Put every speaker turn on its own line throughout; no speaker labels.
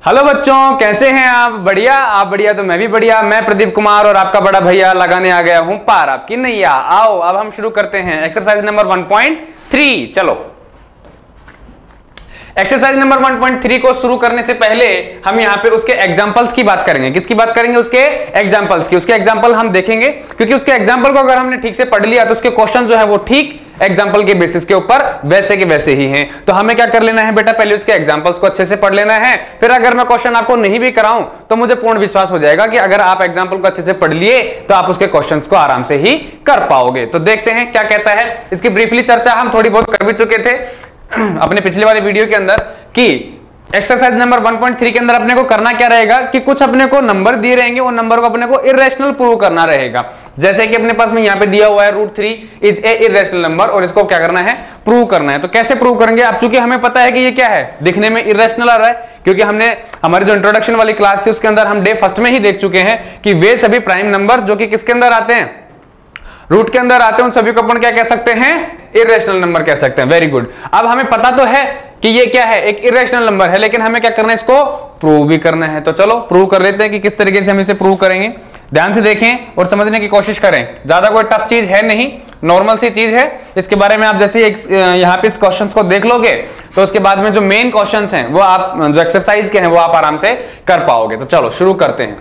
Hello बच्चों, कैसे हैं आप? बढ़िया? आप बढ़िया तो मैं भी बढ़िया। मैं प्रदीप कुमार और आपका बड़ा भैया लगाने आ गया हूं पार आपकी नैया। आओ अब हम शुरू करते हैं एक्सरसाइज नंबर 1.3। चलो, एक्सरसाइज नंबर 1.3 को शुरू करने से पहले हम यहाँ पे उसके एग्जांपल्स की बात करेंगे। किसकी बात करेंगे? उसके एग्जांपल्स की। उसके एग्जांपल हम देखेंगे, क्योंकि उसके एग्जांपल को अगर हमने ठीक से पढ़ लिया तो उसके क्वेश्चन जो है वो ठीक एग्जांपल के बेसिस के ऊपर वैसे के वैसे ही हैं। तो हमें क्या कर लेना है बेटा, पहले उसके एग्जांपल्स को अच्छे से पढ़ लेना है। फिर अगर मैं क्वेश्चन आपको नहीं भी कराऊं तो मुझे पूर्ण विश्वास हो जाएगा कि अगर आप एग्जांपल को अच्छे से पढ़ लिए तो आप उसके क्वेश्चंस को आराम से ही कर पाओगे। तो देखते हैं क्या कहता है। इसकी ब्रीफली चर्चा हम थोड़ी बहुत कर भी चुके थे अपने पिछले वाले वीडियो के अंदर कि एक्सरसाइज नंबर 1.3 के अंदर अपने को करना क्या रहेगा कि कुछ अपने को नंबर दिए रहेंगे, वो नंबर को अपने को इरेशनल प्रूव करना रहेगा। जैसे कि अपने पास में यहाँ पे दिया हुआ है √3 इज ए इरेशनल नंबर और इसको क्या करना है? प्रूव करना है। तो कैसे प्रूव करेंगे? अब चूंकि हमें पता है कि ये क्या है, दिखने में इरेशनल आ रहा है, क्योंकि हमने हमारी जो इंट्रोडक्शन वाली क्लास थी उसके अंदर हम डे फर्स्ट में ही देख चुके हैं कि वे सभी प्राइम नंबर जो कि किसके अंदर आते हैं, रूट के अंदर आते हैं, उन सभी को अपन क्या कह सकते हैं? इरेशनल नंबर कह सकते हैं। Very good. अब हमें पता तो है कि ये क्या है, एक इरेशनल नंबर है, लेकिन हमें क्या करना है? इसको प्रूव भी करना है। तो चलो प्रूव कर लेते हैं कि किस तरीके से हम इसे प्रूव करेंगे। ध्यान से देखें और समझने की कोशिश करें। ज्यादा कोई टफ चीज है नहीं, नॉर्मल सी चीज है। इसके बारे में आप जैसे यहाँ पे इस क्वेश्चन को देख लोगे तो उसके बाद में जो मेन क्वेश्चन हैं वो आप जो एक्सरसाइज के हैं वो आप आराम से कर पाओगे। तो चलो शुरू करते हैं।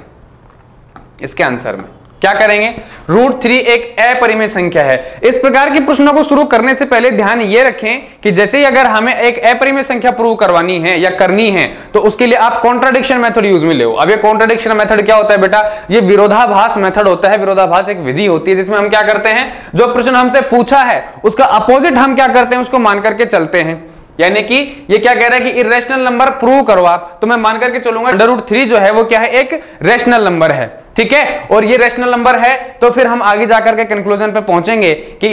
इसके आंसर में क्या करेंगे? √3 एक अपरिमेय संख्या है। इस प्रकार के प्रश्नों को शुरू करने से पहले ध्यान ये रखें कि जैसे ही अगर हमें एक अपरिमेय संख्या प्रूव करवानी है या करनी है तो उसके लिए आप कॉन्ट्राडिक्शन मेथड यूज में ले। अब ये कॉन्ट्राडिक्शन मेथड क्या होता है बेटा? ये विरोधाभास मेथड होता है। विरोधाभास एक विधि होती है जिसमें हम क्या करते हैं, जो प्रश्न हमसे पूछा है उसका अपोजिट हम क्या करते हैं, उसको मान करके चलते हैं। यानी कि ये क्या कह रहा है कि इरेशनल नंबर प्रूव करो आप, तो मैं मान करके चलूंगा √3 जो है वो क्या है, एक रेशनल नंबर है। ठीक है, और ये रेशनल नंबर है तो फिर हम आगे जाकर के कंक्लूजन पे पहुंचेंगे कि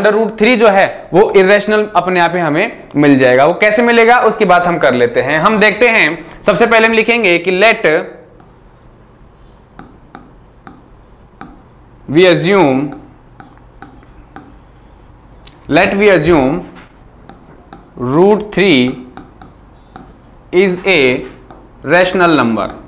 √3 जो है वो इरेशनल अपने आप ही हमें मिल जाएगा। वो कैसे मिलेगा उसकी बात हम कर लेते हैं। हम देखते हैं, सबसे पहले हम लिखेंगे कि let we assume √3 is a rational number.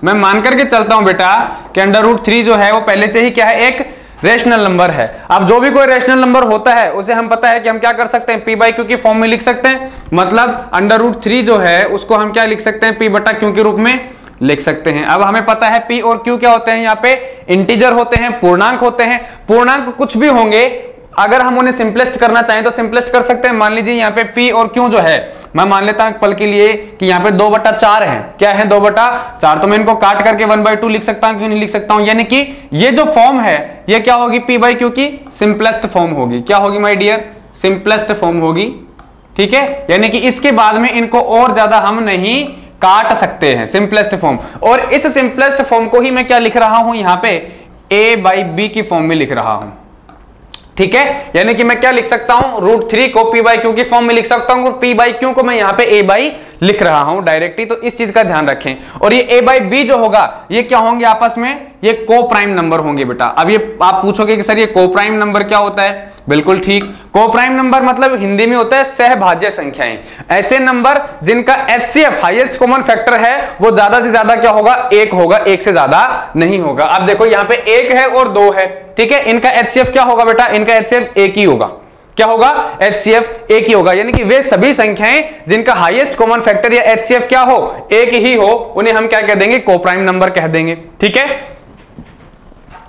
मैं मान करके चलता हूं बेटा कि √3 जो है वो पहले से ही क्या है, एक रेशनल नंबर है। अब जो भी कोई रेशनल नंबर होता है उसे हम पता है कि हम क्या कर सकते हैं, p/q की फॉर्म में लिख सकते हैं। मतलब √3 जो है उसको हम क्या लिख सकते हैं, p/q के रूप में लिख सकते हैं। अब हमें पता है p और q क्या होते हैं, यहाँ पे इंटीजर होते हैं, पूर्णांक होते हैं। पूर्णांक कुछ भी होंगे, अगर हम उन्हें सिंपलेस्ट करना चाहें तो सिंपलेस्ट कर सकते हैं। मान लीजिए यहाँ पे p और q जो है, मैं मान लेता हूं पल के लिए कि यहाँ पे 2/4 है। क्या है? 2/4। तो मैं इनको काट करके 1/2 लिख सकता हूं, क्यों नहीं लिख सकता हूं? यानी कि ये जो फॉर्म है ये क्या होगी, p/q की सिंपलेस्ट फॉर्म होगी। क्या होगी माय डियर? सिंपलेस्ट फॉर्म होगी। ठीक है, यानी कि इसके बाद में इनको और ज्यादा हम नहीं काट सकते हैं, सिंपलेस्ट फॉर्म। और इस सिंपलेस्ट फॉर्म को ही मैं क्या लिख रहा हूं, यहाँ पे a/b की फॉर्म में लिख रहा हूं। ठीक है, यानी कि मैं क्या लिख सकता हूं, √3 को p/q की फॉर्म में लिख सकता हूं और p/q को मैं यहां पे a/ लिख रहा हूं डायरेक्टली। तो इस चीज का ध्यान रखें। और ये a/b जो होगा ये क्या होंगे आपस में, ये को प्राइम नंबर होंगे बेटा। अब ये आप पूछोगे कि सर ये को प्राइम नंबर क्या होता है? बिल्कुल ठीक, को प्राइम नंबर मतलब हिंदी में होता है सहभाज्य संख्याएं। ऐसे नंबर जिनका HCF हाईएस्ट कॉमन फैक्टर है वो ज्यादा से ज्यादा क्या होगा, 1 होगा, 1 से ज्यादा नहीं होगा। अब देखो यहाँ पे 1 है और 2 है। ठीक है, इनका HCF क्या होगा बेटा? इनका HCF 1 ही होगा। क्या होगा? HCF 1 ही होगा। यानी कि वे सभी संख्याएं जिनका हाईएस्ट कॉमन फैक्टर या HCF क्या हो, 1 ही हो, उन्हें हम क्या कह देंगे, को प्राइम नंबर कह देंगे। ठीक है,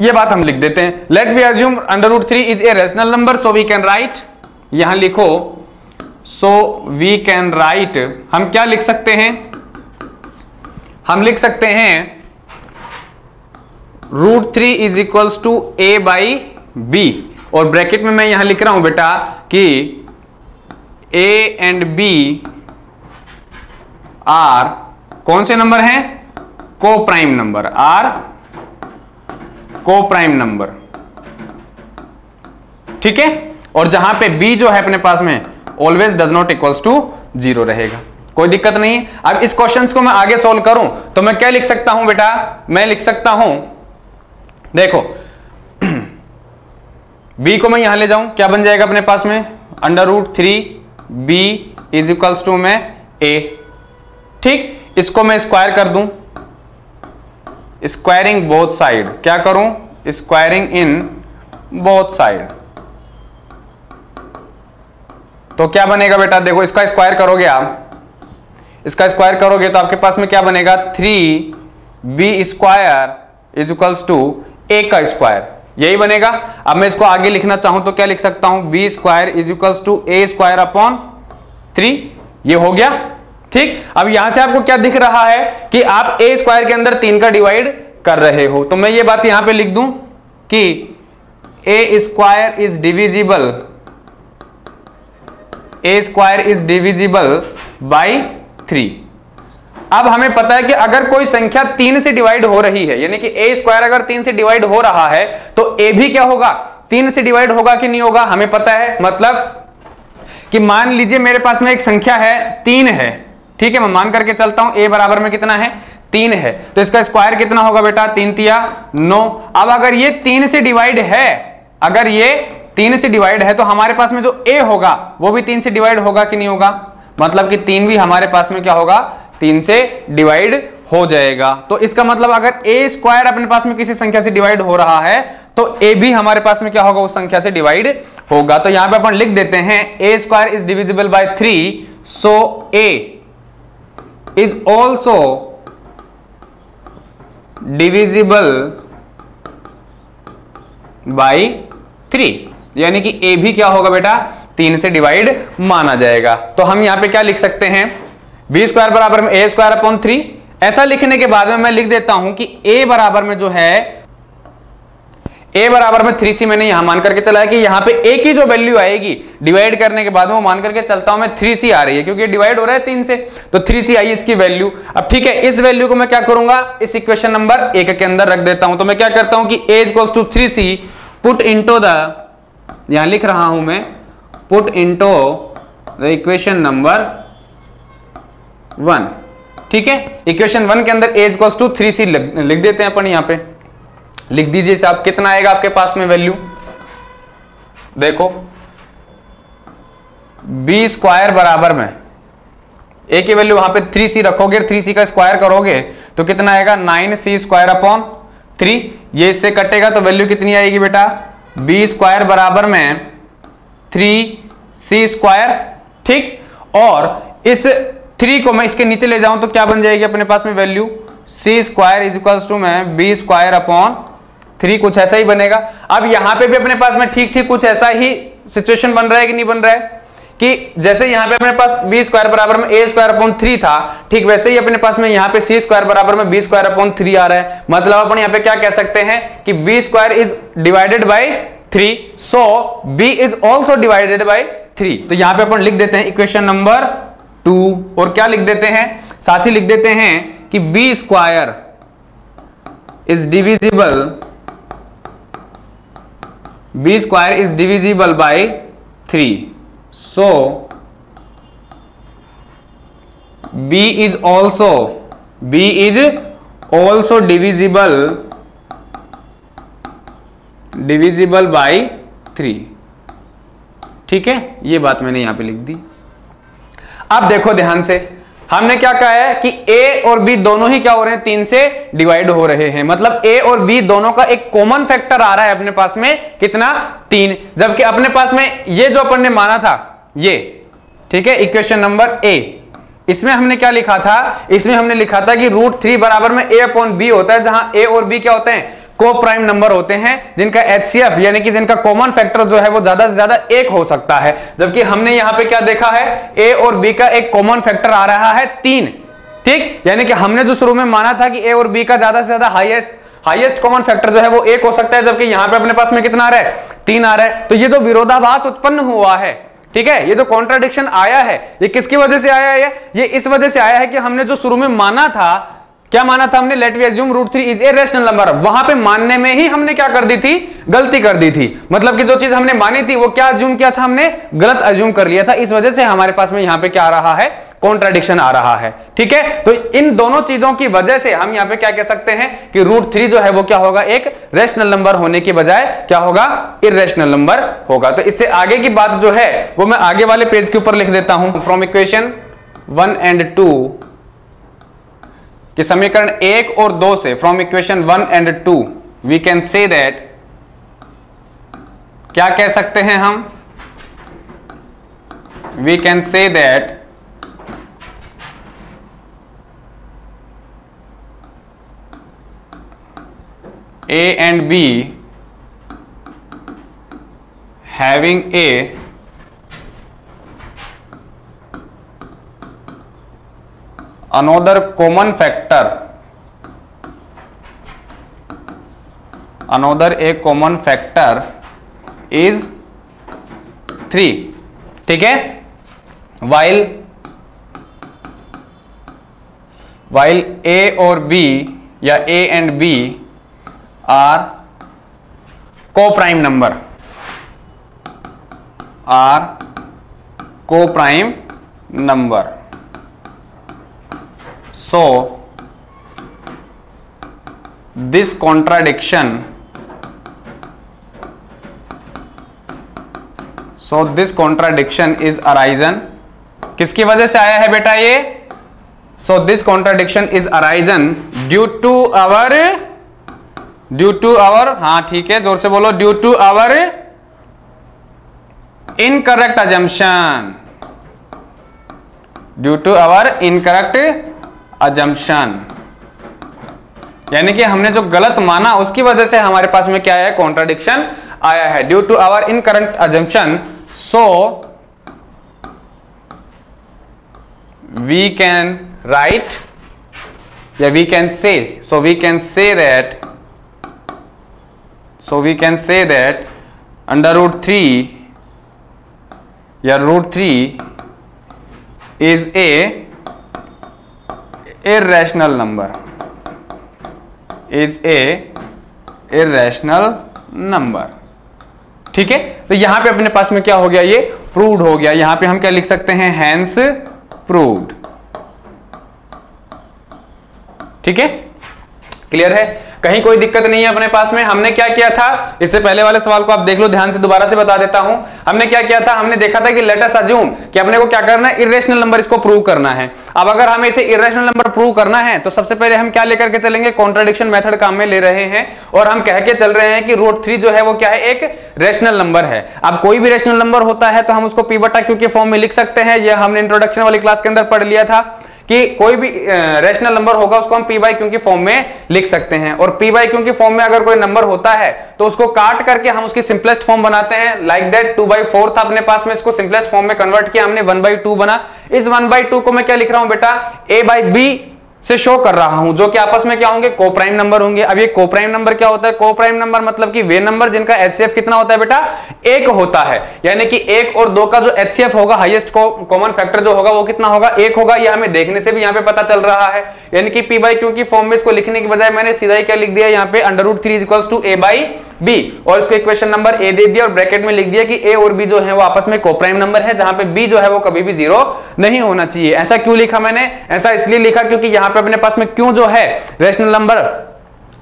ये बात हम लिख देते हैं। Let we assume √3 is a rational number, so we can write, यहां लिखो सो वी कैन राइट। हम क्या लिख सकते हैं? हम लिख सकते हैं √3 इज इक्वल्स टू a/b, और ब्रैकेट में मैं यहां लिख रहा हूं बेटा कि a एंड b आर कौन से नंबर हैं, को prime number, are coprime number. ठीक है, और जहां पे b जो है अपने पास में always does not equals to 0 रहेगा। कोई दिक्कत नहीं। अब इस क्वेश्चन को मैं आगे सोल्व करूं तो मैं क्या लिख सकता हूं बेटा? मैं लिख सकता हूं, देखो b को मैं यहां ले जाऊं, क्या बन जाएगा अपने पास में, √3 b इज इक्वल्स टू में a। ठीक, इसको मैं स्क्वायर कर दूं, स्क्वायरिंग बोथ साइड, क्या करूं, स्क्वायरिंग इन बोथ साइड। तो क्या बनेगा बेटा, देखो इसका स्क्वायर करोगे आप, इसका स्क्वायर करोगे तो आपके पास में क्या बनेगा, 3b square is equals to a का स्क्वायर, यही बनेगा। अब मैं इसको आगे लिखना चाहूं तो क्या लिख सकता हूं, b square is equals to a square upon 3, ये हो गया। ठीक, अब यहां से आपको क्या दिख रहा है कि आप a स्क्वायर के अंदर 3 का डिवाइड कर रहे हो, तो मैं ये बात यहां पे लिख दूं कि a square is divisible, a square is divisible by 3। अब हमें पता है कि अगर कोई संख्या 3 से डिवाइड हो रही है, यानी कि a स्क्वायर अगर 3 से डिवाइड हो रहा है, तो a भी क्या होगा, 3 से डिवाइड होगा कि नहीं होगा, हमें पता है। मतलब कि मान लीजिए मेरे पास में एक संख्या है 3 है, ठीक है, मैं मान करके चलता हूं a बराबर में कितना है, 3 है, तो इसका स्क्वायर कितना होगा बेटा, 3 तिया 9। अब अगर ये 3 से डिवाइड है, अगर ये 3 से डिवाइड है, तो हमारे पास में जो a होगा वो भी 3 से डिवाइड होगा कि नहीं होगा, मतलब कि 3 भी हमारे पास में क्या होगा, 3 से डिवाइड हो जाएगा। तो इसका मतलब अगर a स्क्वायर अपने पास में किसी संख्या से डिवाइड हो रहा है, तो a भी हमारे पास में क्या होगा, उस संख्या से डिवाइड होगा। तो यहां पे अपन लिख देते हैं a square is divisible by 3, so a is also divisible by 3, यानी कि a भी क्या होगा बेटा, 3 से डिवाइड माना जाएगा। तो हम यहां पे क्या लिख सकते हैं, b स्क्वायर बराबर में a स्क्वायर अपॉन 3। ऐसा लिखने के बाद में मैं लिख देता हूं कि a बराबर में जो है, a बराबर में 3c मैंने यहां मान करके चला है कि यहां पे a की जो वैल्यू आएगी डिवाइड करने के बाद में, वो मान करके चलता हूं मैं 3c आ रही है, क्योंकि डिवाइड हो रहा है 3 से, तो 3c आई इसकी वैल्यू। अब ठीक है, इस वैल्यू को मैं क्या करूंगा, इस इक्वेशन नंबर 1 के अंदर रख देता हूं। तो मैं क्या करता हूं कि a equals to 3c put into the, यहां लिख रहा हूं मैं, put into the equation number 1। ठीक है, इक्वेशन 1 के अंदर a इक्वल्स टू 3c लिख देते हैं अपन, यहां पे लिख दीजिए साहब, कितना आएगा आपके पास में वैल्यू, देखो b स्क्वायर बराबर में a की वैल्यू वहां पे 3c रखोगे, 3c का स्क्वायर करोगे तो कितना आएगा, 9c स्क्वायर अपॉन 3, ये इससे कटेगा तो वैल्यू कितनी आएगी बेटा, b स्क्वायर बराबर में 3c स्क्वायर। ठीक, और इस 3 को मैं इसके नीचे ले जाऊं तो क्या बन जाएगी अपने पास में value, c square is equals to में b स्क्वायर अपॉन 3, कुछ ऐसा ही बनेगा। अब यहां पे भी अपने पास में ठीक ठीक कुछ ऐसा ही सिचुएशन बन रहा है कि नहीं बन रहा है, कि जैसे यहां पे अपने पास b स्क्वायर बराबर में a स्क्वायर अपॉन 3 था, ठीक वैसे ही अपने पास में यहां पे c स्क्वायर बराबर में b स्क्वायर अपॉन 3 आ रहा है। मतलब अपन यहां पे क्या कह सकते हैं कि b square is divided by 3, so b is also divided by 3। तो यहां पे अपन लिख देते हैं इक्वेशन नंबर 2, और क्या लिख देते हैं, साथ ही लिख देते हैं कि b square is divisible, b square is divisible by 3, so b is also divisible by 3। ठीक है, ये बात मैंने यहां पे लिख दी। अब देखो ध्यान से, हमने क्या कहा है कि a और b दोनों ही क्या हो रहे हैं, 3 से डिवाइड हो रहे हैं। मतलब a और b दोनों का एक कॉमन फैक्टर आ रहा है अपने पास में, कितना, 3। जबकि अपने पास में ये जो अपन ने माना था ये, ठीक है, इक्वेशन नंबर a, इसमें हमने क्या लिखा था, इसमें हमने लिखा था कि √3 बराबर में a अपॉन b होता है, जहां a और b क्या होते हैं, को प्राइम नंबर होते हैं, जिनका HCF यानी कि जिनका कॉमन फैक्टर जो है वो ज्यादा से ज्यादा 1 हो सकता है। जबकि हमने यहां पे क्या देखा है, a और b का एक कॉमन फैक्टर आ रहा है 3। ठीक, यानी कि हमने जो शुरू में माना था कि a और b का ज्यादा से ज्यादा हाईएस्ट कॉमन फैक्टर जो है वो 1 हो सकता है, जबकि यहां पे अपने पास में कितना आ रहा है, 3 आ रहा है। तो ये जो विरोधाभास उत्पन्न हुआ है, ठीक है, ये जो कॉन्ट्राडिक्शन आया है, ये किसकी वजह से आया है, ये इस वजह से आया है कि हमने जो शुरू में माना था, क्या माना था हमने, let we assume √3 is a rational number, वहां पे मानने में ही हमने क्या कर दी थी, गलती कर दी थी। मतलब कि जो चीज हमने मानी थी वो क्या अज्यूम किया था, हमने गलत अज्यूम कर लिया था। इस वजह से हमारे पास में यहां पे क्या आ रहा है, कॉन्ट्राडिक्शन आ रहा है। ठीक है, तो इन दोनों चीजों की वजह से हम यहां पे क्या कह सकते हैं कि √3 जो है वो क्या होगा, एक रेशनल नंबर होने की बजाय क्या होगा, इर्रेशनल नंबर होगा। तो इससे आगे की बात जो है वो मैं आगे वाले पेज के ऊपर लिख देता हूं। फ्रॉम इक्वेशन 1 and 2 कि समीकरण 1 और 2 से from equation 1 and 2 we can say that, क्या कह सकते हैं हम, we can say that A and B having a another common factor, another a common factor is 3, ठीक है। while A और B या A and B are co-prime number, are co-prime number, so this contradiction is arisen, किसकी वजह से आया है बेटा ये, so this contradiction is arisen due to our, हाँ ठीक है, जोर से बोलो, due to our incorrect assumption, due to our incorrect assumption, यानी कि हमने जो गलत माना उसकी वजह से हमारे पास में क्या है, कॉन्ट्राडिक्शन आया है, due to our incorrect assumption, so we can write या we can say, so we can say that, so we can say that under root 3 या root 3 is a irrational number, is a irrational number, ठीक है। तो यहां पे अपने पास में क्या हो गया, ये प्रूव्ड हो गया। यहां पे हम क्या लिख सकते हैं, hence proved, ठीक है, क्लियर है, कहीं कोई दिक्कत नहीं है अपने पास में। हमने क्या किया था, इससे पहले वाले सवाल को आप देख लो ध्यान से, दोबारा से बता देता हूं। हमने क्या किया था, हमने देखा था कि लेट अस अज्यूम कि अपने को क्या करना है, इर्रेशनल नंबर इसको प्रूव करना है। अब अगर हमें इसे इर्रेशनल नंबर प्रूव करना है तो सबसे पहले हम क्या लेकर के चलेंगे, कॉन्ट्राडिक्शन मेथड काम में ले रहे हैं और हम कह के चल रहे हैं कि रूट 3 जो है वो क्या है, एक रेशनल नंबर है। अब कोई भी रेशनल नंबर होता है तो हम उसको p/q के फॉर्म में लिख सकते हैं। यह हमने इंट्रोडक्शन वाली क्लास के अंदर पढ़ लिया था कि कोई भी रेशनल नंबर होगा उसको हम p/q के फॉर्म में लिख सकते हैं, और p/q के फॉर्म में अगर कोई नंबर होता है तो उसको काट करके हम उसकी सिंपलेस्ट फॉर्म बनाते हैं। लाइक दैट 2/4 था अपने पास में, इसको सिंपलेस्ट फॉर्म में कन्वर्ट किया हमने, 1/2 बना। इस 1/2 को मैं क्या लिख रहा हूं बेटा, a/b से शो कर रहा हूं, जो कि आपस में क्या होंगे, कोप्राइम नंबर होंगे। अब ये कोप्राइम नंबर क्या होता है, कोप्राइम नंबर मतलब कि वे नंबर जिनका HCF कितना होता है बेटा, 1 होता है, यानी कि 1 और 2 का जो HCF होगा, हाईएस्ट कॉमन फैक्टर जो होगा वो कितना होगा, 1 होगा। ये हमें देखने से भी यहाँ पे पता चल रहा है, यानी कि p/q की फॉर्म में इसको लिखने के बजाय मैंने सीधा ही क्या लिख दिया यहाँ पे, √3 = a/b, और इसको इक्वेशन नंबर a दे दिया और ब्रैकेट में लिख दिया कि a और b जो है वो आपस में कोप्राइम नंबर है, जहां पे b जो है वो कभी भी 0 नहीं होना चाहिए। ऐसा क्यों लिखा मैंने, ऐसा इसलिए लिखा क्योंकि यहां पे अपने पास में क्यों जो है रेशनल नंबर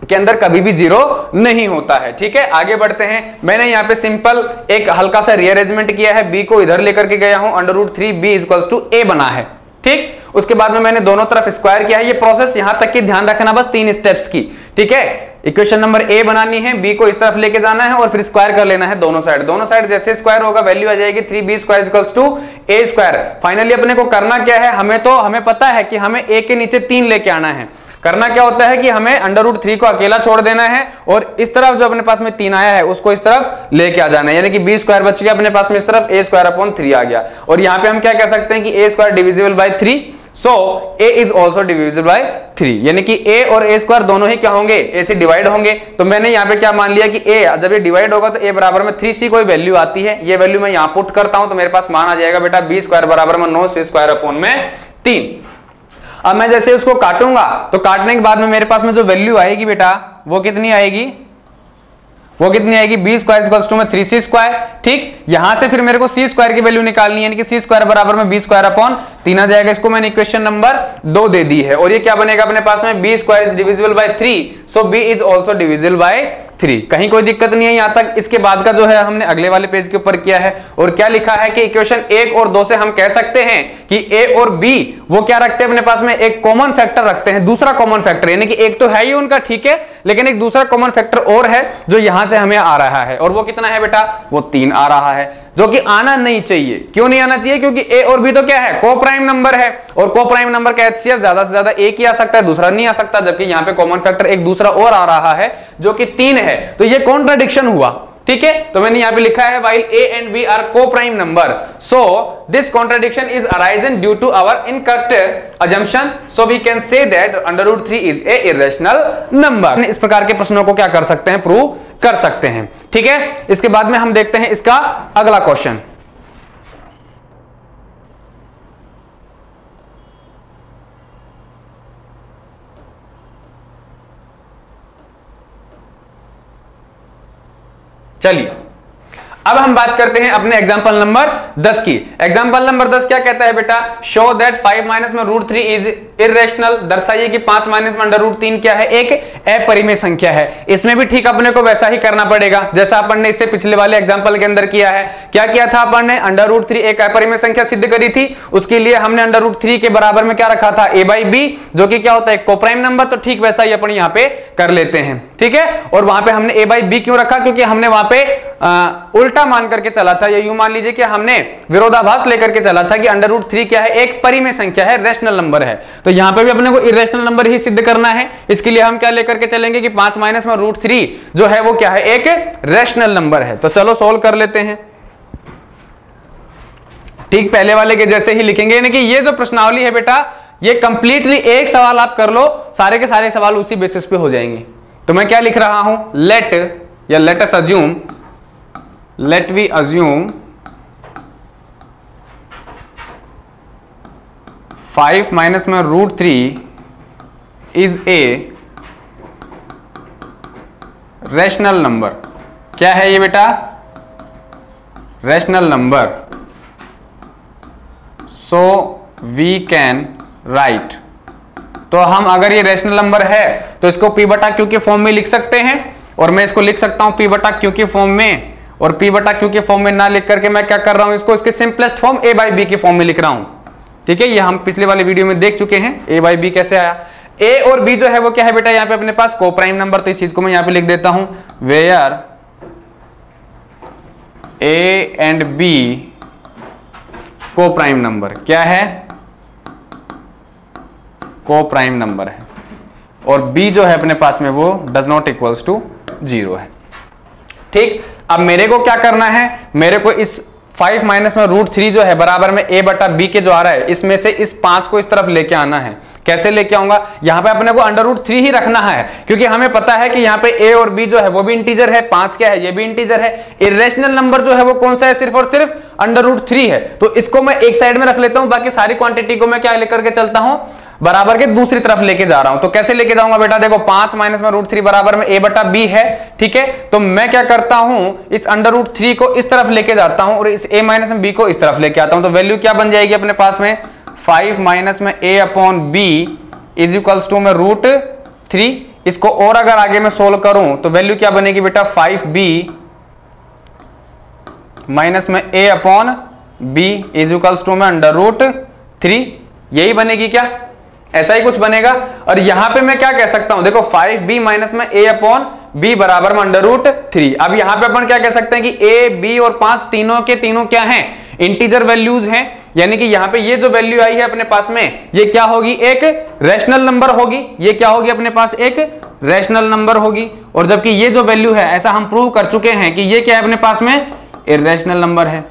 के अंदर कभी भी 0 नहीं होता है। ठीक है, आगे बढ़ते हैं। मैंने यहाँ पे सिंपल एक हल्का सा रीअरेंजमेंट किया है, b को इधर लेकर के गया हूं, √3b = a बना है। ठीक, उसके बाद में मैंने दोनों तरफ स्क्वायर किया है। ये प्रोसेस यहां तक की ध्यान रखना, बस 3 स्टेप्स की। ठीक है, इक्वेशन नंबर a बनानी है, b को इस तरफ लेके जाना है और फिर स्क्वायर कर लेना है दोनों साइड। दोनों साइड जैसे स्क्वायर होगा वैल्यू आ जाएगी 3b² = a²। फाइनली अपने को करना क्या है, हमें पता है कि हमें a के नीचे 3 लेके आना है। करना क्या होता है कि हमें √3 को अकेला छोड़ देना है और इस तरफ जो अपने पास में 3 आया है उसको इस तरफ लेके आ जाना है, यानी कि b² बच गया अपने पास में, इस तरफ a²/3 आ गया। और यहाँ पे हम क्या कह सकते हैं कि a² /3, so a is also divisible by 3, यानी कि a और a² दोनों ही क्या होंगे, a से डिवाइड होंगे। तो मैंने यहाँ पे क्या मान लिया कि a जब ये डिवाइड होगा तो a बराबर में 3c कोई वैल्यू आती है, ये वैल्यू मैं यहाँ पुट करता हूं तो मेरे पास मान आ जाएगा बेटा b² बराबर में 9 c²/3। अब मैं जैसे उसको काटूंगा तो काटने के बाद में मेरे पास में जो वैल्यू आएगी बेटा वो कितनी आएगी, b² = 3c²। ठीक, यहां से फिर मेरे को c² की वैल्यू निकालनी है, यानी कि c² बराबर में b²/3 आ जाएगा। इसको मैंने इक्वेशन नंबर 2 दे दी है और ये क्या बनेगा अपने पास में, b² is divisible by 3, so b is also divisible by 3। कहीं कोई दिक्कत नहीं है यहां तक। इसके बाद का जो है हमने अगले वाले पेज के ऊपर किया है और क्या लिखा है कि इक्वेशन 1 और 2 से हम कह सकते हैं कि ए और बी वो क्या रखते हैं अपने पास में, एक कॉमन फैक्टर रखते हैं, दूसरा कॉमन फैक्टर, यानी कि एक तो है ही उनका ठीक है, लेकिन एक दूसरा कॉमन फैक्टर और है जो यहां से हमें आ रहा है, और वो कितना है बेटा, वो 3 आ रहा है, जो कि आना नहीं चाहिए। क्यों नहीं आना चाहिए? क्योंकि ए और बी तो क्या है, को प्राइम नंबर है, और को प्राइम नंबर का एचसीएफ ज्यादा से ज्यादा एक ही आ सकता है, दूसरा नहीं आ सकता, जबकि यहां पे कॉमन फैक्टर एक दूसरा और आ रहा है जो कि 3 है। तो ये कॉन्ट्राडिक्शन हुआ, ठीक है। तो मैंने यहां पे लिखा है while a and b are co-prime number, so this contradiction is arising due to our incorrect assumption, so we can say that √3 is a irrational number। इस प्रकार के प्रश्नों को क्या कर सकते हैं, प्रूव कर सकते हैं, ठीक है। इसके बाद में हम देखते हैं इसका अगला क्वेश्चन। चलिए अब हम बात करते हैं अपने एग्जांपल नंबर 10 की। एग्जांपल नंबर 10 क्या कहता है बेटा, शो दैट 5 माइनस में √3 इज इर्रेशनल। दर्शाइए कि 5 माइनस में √3 क्या है, एक अपरिमेय संख्या है। इसमें भी ठीक अपने को वैसा ही करना पड़ेगा जैसा अपन ने इससे पिछले वाले एग्जांपल के अंदर किया है। क्या किया था अपन ने, √3 एक अपरिमेय संख्या सिद्ध करी थी, उसके लिए हमने √3 के बराबर में क्या रखा था, a/b, जो कि क्या होता है, कोप्राइम नंबर। तो ठीक वैसा ही अपन यहाँ पे कर लेते हैं, ठीक है। और वहां पे हमने a/b क्यों रखा, क्योंकि हमने वहां पे उल्टा मान करके चला था, या यूं मान लीजिए कि हमने विरोधाभास लेकर के चला था कि √3 क्या है, एक परिमेय संख्या है, रैशनल नंबर है। तो यहां पे भी अपने को इर्रेशनल नंबर ही सिद्ध करना है। इसके लिए हम क्या लेकर के चलेंगे कि 5 माइनस में √3 जो है वो क्या है, एक रैशनल नंबर है। तो चलो सोल्व कर लेते हैं। ठीक पहले वाले के जैसे ही लिखेंगे, यानी कि ये जो प्रश्नावली है बेटा, ये कंप्लीटली एक सवाल आप कर लो, सारे के सारे सवाल उसी बेसिस पे हो जाएंगे। तो मैं क्या लिख रहा हूं, late us assume, let we assume 5 minus में √3 is a रैशनल नंबर। क्या है ये बेटा, rational number. so we can write, तो हम अगर ये रैशनल नंबर है तो इसको p बटा q के फॉर्म में लिख सकते हैं, और मैं इसको लिख सकता हूं p बटा q के फॉर्म में, और p बटा q के फॉर्म में ना लिख करके मैं क्या कर रहा हूं, इसको इसके सिंपलेस्ट फॉर्म a/b के फॉर्म में लिख रहा हूं, ठीक है। ये हम पिछले वाले वीडियो में देख चुके हैं a/b कैसे आया। a और b जो है वो क्या है बेटा, यहां पे अपने पास को प्राइम नंबर, तो इस चीज को मैं यहां पे लिख देता हूं, वेयर a एंड b को प्राइम नंबर। क्या है, को प्राइम नंबर है, और b जो है अपने पास में वो डज नॉट इक्वल्स टू 0 है, ठीक। अब मेरे को क्या करना है, मेरे को इस 5 माइनस में √3 जो है बराबर में a बटा b के जो आ रहा है, इसमें से इस 5 को इस तरफ लेके आना है। कैसे लेके आऊंगा, यहां पे अपने को √3 ही रखना है, क्योंकि हमें पता है कि यहाँ पे a और b जो है वो भी इंटीजर है, 5 क्या है, ये भी इंटीजर है। इर्रेशनल नंबर जो है वो कौन सा है, सिर्फ और सिर्फ √3 है। तो इसको मैं एक साइड में रख लेता हूं, बाकी सारी क्वांटिटी को मैं क्या लेकर के चलता हूं, बराबर के दूसरी तरफ लेके जा रहा हूं। तो कैसे लेके जाऊंगा बेटा, देखो 5 माइनस में √3 बराबर में a बटा b है, ठीक है। तो मैं क्या करता हूं, इस √3 को इस तरफ लेके जाता हूं और इस a माइनस में b को इस तरफ लेके आता हूं। तो वैल्यू क्या बन जाएगी अपने पास में, 5 माइनस में a upon b is equals to में √3। इसको और अगर आगे मैं सोल्व करूं तो वैल्यू क्या बनेगी बेटा, 5b माइनस में a upon b is equals to में √3। यही बनेगी क्या, ऐसा ही कुछ बनेगा। और यहां पे मैं क्या कह सकता हूं, देखो 5b माइनस में a अपॉन b बराबर में √3। अब यहां पे अपन क्या कह सकते हैं कि a, b और 5 तीनों के तीनों क्या हैं, इंटीजर वैल्यूज हैं, यानी कि यहां पे ये जो वैल्यू आई है अपने पास में, ये क्या होगी, एक रैशनल नंबर होगी। ये क्या होगी अपने पास, एक रैशनल नंबर होगी। और जबकि ये जो वैल्यू है, ऐसा हम प्रूव कर चुके हैं कि ये क्या है अपने पास में, इर्रेशनल नंबर है,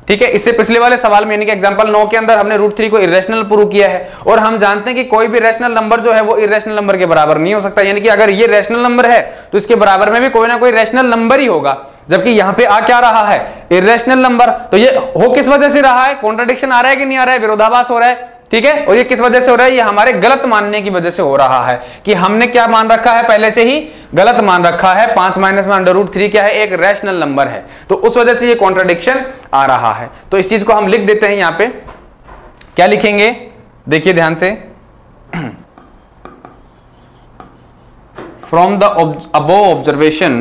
ठीक है। इससे पिछले वाले सवाल में यानी कि एग्जांपल 9 के अंदर हमने √3 को इर्रेशनल प्रूव किया है, और हम जानते हैं कि कोई भी रैशनल नंबर जो है वो इर्रेशनल नंबर के बराबर नहीं हो सकता, यानी कि अगर ये रैशनल नंबर है तो इसके बराबर में भी कोई ना कोई रैशनल नंबर ही होगा। जबकि यहां पे आ क्या रहा है, इर्रेशनल नंबर। तो ये हो किस वजह से रहा है, कॉन्ट्रडिक्शन आ रहा है कि नहीं आ रहा है, विरोधाभास हो रहा है, ठीक है। और ये किस वजह से हो रहा है, ये हमारे गलत मानने की वजह से हो रहा है, कि हमने क्या मान रखा है, पहले से ही गलत मान रखा है। 5 माइनस में √3 क्या है, एक रैशनल नंबर है, तो उस वजह से ये कॉन्ट्रडिक्शन आ रहा है। तो इस चीज को हम लिख देते हैं यहां पे। क्या लिखेंगे, देखिए ध्यान से, from the above observation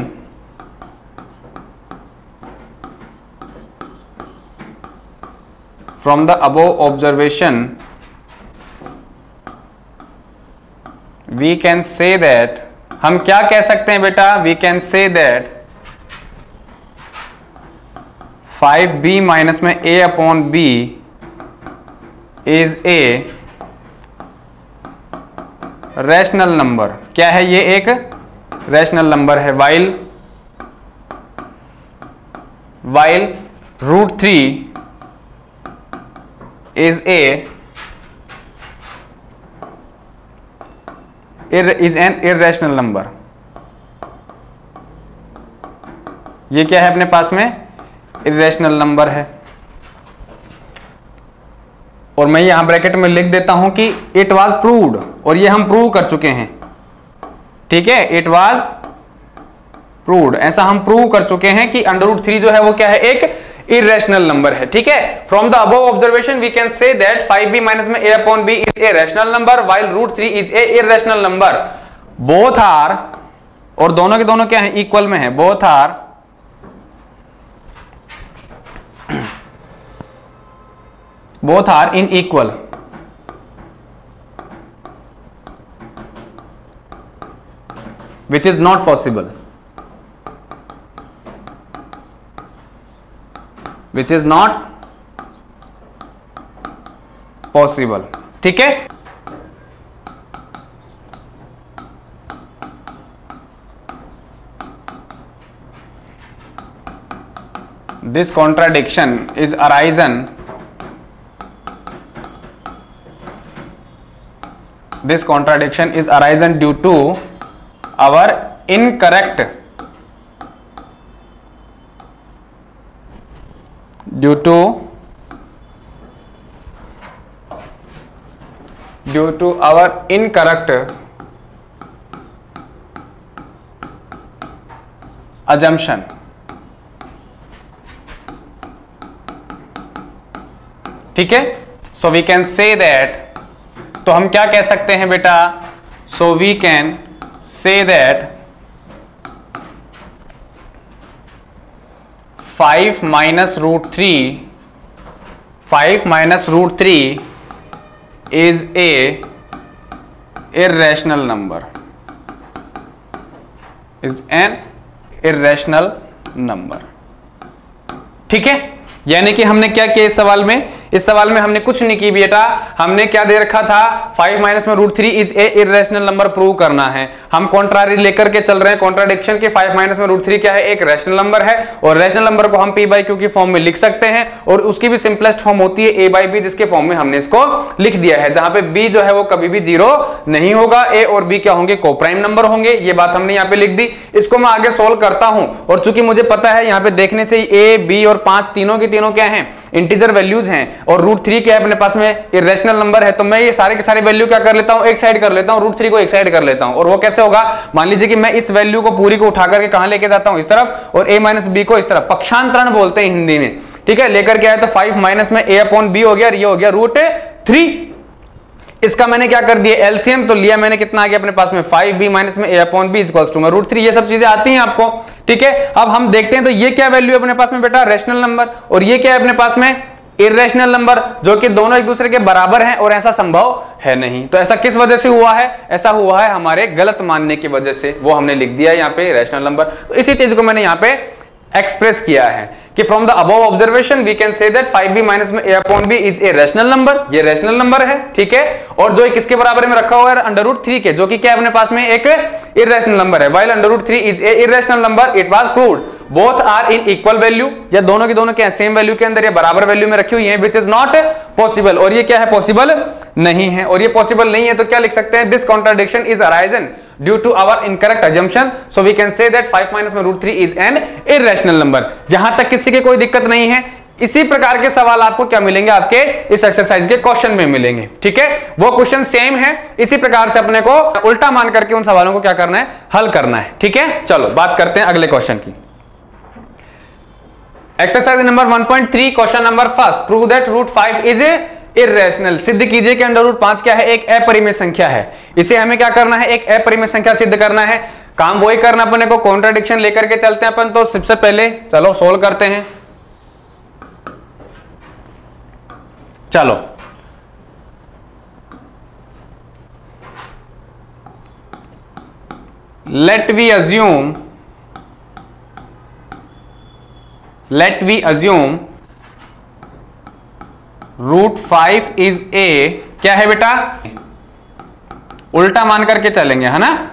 we can say that, हम क्या कह सकते हैं बेटा, we can say that 5b minus में a upon b is a rational number. क्या है ये, एक रैशनल नंबर है। While root 3 is an irrational number. ये क्या है अपने पास में, इर्रेशनल नंबर है। और मैं यहां ब्रैकेट में लिख देता हूं कि इट वाज प्रूव्ड, और ये हम प्रूव कर चुके हैं। ठीक है, इट वाज प्रूव्ड, ऐसा हम प्रूव कर चुके हैं कि √3 जो है वो क्या है, एक इर्रेशनल नंबर है। ठीक है, from the above observation we can say that 5b minus में a upon b is a rational number while √3 is a irrational number. Both are, और दोनों के दोनों क्या है, इक्वल में है। Both are unequal, which is not possible, which is not possible। ठीक है, this contradiction is arisen, this contradiction is arisen due to our incorrect, due to our incorrect assumption। ठीक है, so we can say that, तो हम क्या कह सकते हैं बेटा, so we can say that 5 minus √3 is a irrational number, is an irrational number। ठीक है, यानी कि हमने क्या किया इस सवाल में हमने कुछ नहीं की बेटा, हमने क्या दे रखा था, 5 माइनस में √3 is a irrational number prove करना है। हम कॉन्ट्रारी लेकर के चल रहे हैं, कॉन्ट्राडिक्शन के 5 माइनस में √3 क्या है, एक रैशनल नंबर है, और रैशनल नंबर को हम p/q की फॉर्म में लिख सकते हैं, और उसकी भी सिंपलेस्ट फॉर्म होती है a/b, जिसके फॉर्म में हमने इसको लिख दिया है, जहां पे b जो है वो कभी भी 0 नहीं होगा, a और b क्या होंगे, कोप्राइम नंबर होंगे। ये बात हमने यहाँ पे लिख दी। इसको मैं आगे सोल्व करता हूं, और चूंकि मुझे पता है यहाँ पे देखने से a, b और 5 तीनों के तीनों क्या हैं, इंटीजर वैल्यूज हैं, और √3 क्या है अपने पास में, इर्रेशनल नंबर है। तो मैं ये सारे के सारे वैल्यू क्या कर लेता हूं, एक साइड कर लेता हूं, √3 को एक साइड कर लेता हूं। और वो कैसे होगा, मान लीजिए कि मैं इस वैल्यू को पूरी को उठा करके कहां लेके जाता हूं, इस तरफ, और a माइनस b को इस तरफ, पक्षांतरण बोलते हैं हिंदी में। ठीक है, लेकर के आए तो 5 माइनस में a अपॉन b हो गया, और ये हो गया √3। इसका मैंने क्या कर दिया, एलसीएम, तो लिया मैंने, कितना आ गया अपने पास में, 5b माइनस में a upon b equals to में √3। ये सब चीजें आती हैं आपको। ठीक है, अब हम देखते हैं तो ये क्या वैल्यू है अपने पास में बेटा, रैशनल नंबर, और ये क्या है अपने पास में, इर्रेशनल नंबर, जो कि दोनों एक दूसरे के बराबर हैं, और ऐसा संभव है नहीं। तो ऐसा किस वजह से हुआ है, ऐसा हुआ है हमारे गलत मानने की वजह से, वो हमने लिख दिया यहाँ पे रैशनल नंबर। तो इसी चीज को मैंने यहाँ पे एक्सप्रेस किया है कि from the above observation we can say that 5b minus में a upon b is a rational number. ये रैशनल नंबर है। ठीक है, और जो किसके बराबर में रखा हुआ है, √3 के, जो कि क्या है अपने पास में, एक इर्रेशनल नंबर है। While √3 is a irrational number, it was proved both are unequal value, या दोनों के दोनों क्या है, सेम वैल्यू के अंदर, या बराबर वैल्यू में रखी हुई है, विच इज नॉट पॉसिबल, और ये क्या है, पॉसिबल नहीं है। और ये पॉसिबल नहीं है तो क्या लिख सकते हैं, this contradiction is arisen due to our incorrect assumption, so we can say that 5 minus में √3 is an irrational number। जहां तक किसी के कोई दिक्कत नहीं है, इसी प्रकार के सवाल आपको क्या मिलेंगे, आपके इस एक्सरसाइज के क्वेश्चन में मिलेंगे। ठीक है, वो क्वेश्चन सेम है, इसी प्रकार से अपने को उल्टा मान करके उन सवालों को क्या करना है, हल करना है। ठीक है, चलो बात करते हैं अगले क्वेश्चन की। Exercise number 1.3, question number first, prove that √5 is irrational. सिद्ध कीजिए कि √5 क्या है, एक अपरिमेय संख्या है। इसे हमें क्या करना है, एक अपरिमेय संख्या सिद्ध करना है। काम वही करना अपने को, कॉन्ट्राडिक्शन लेकर के चलते हैं अपन। तो सबसे पहले चलो सोल्व करते हैं। चलो let we assume root 5 is a, क्या है बेटा, उल्टा मान करके चलेंगे, है ना,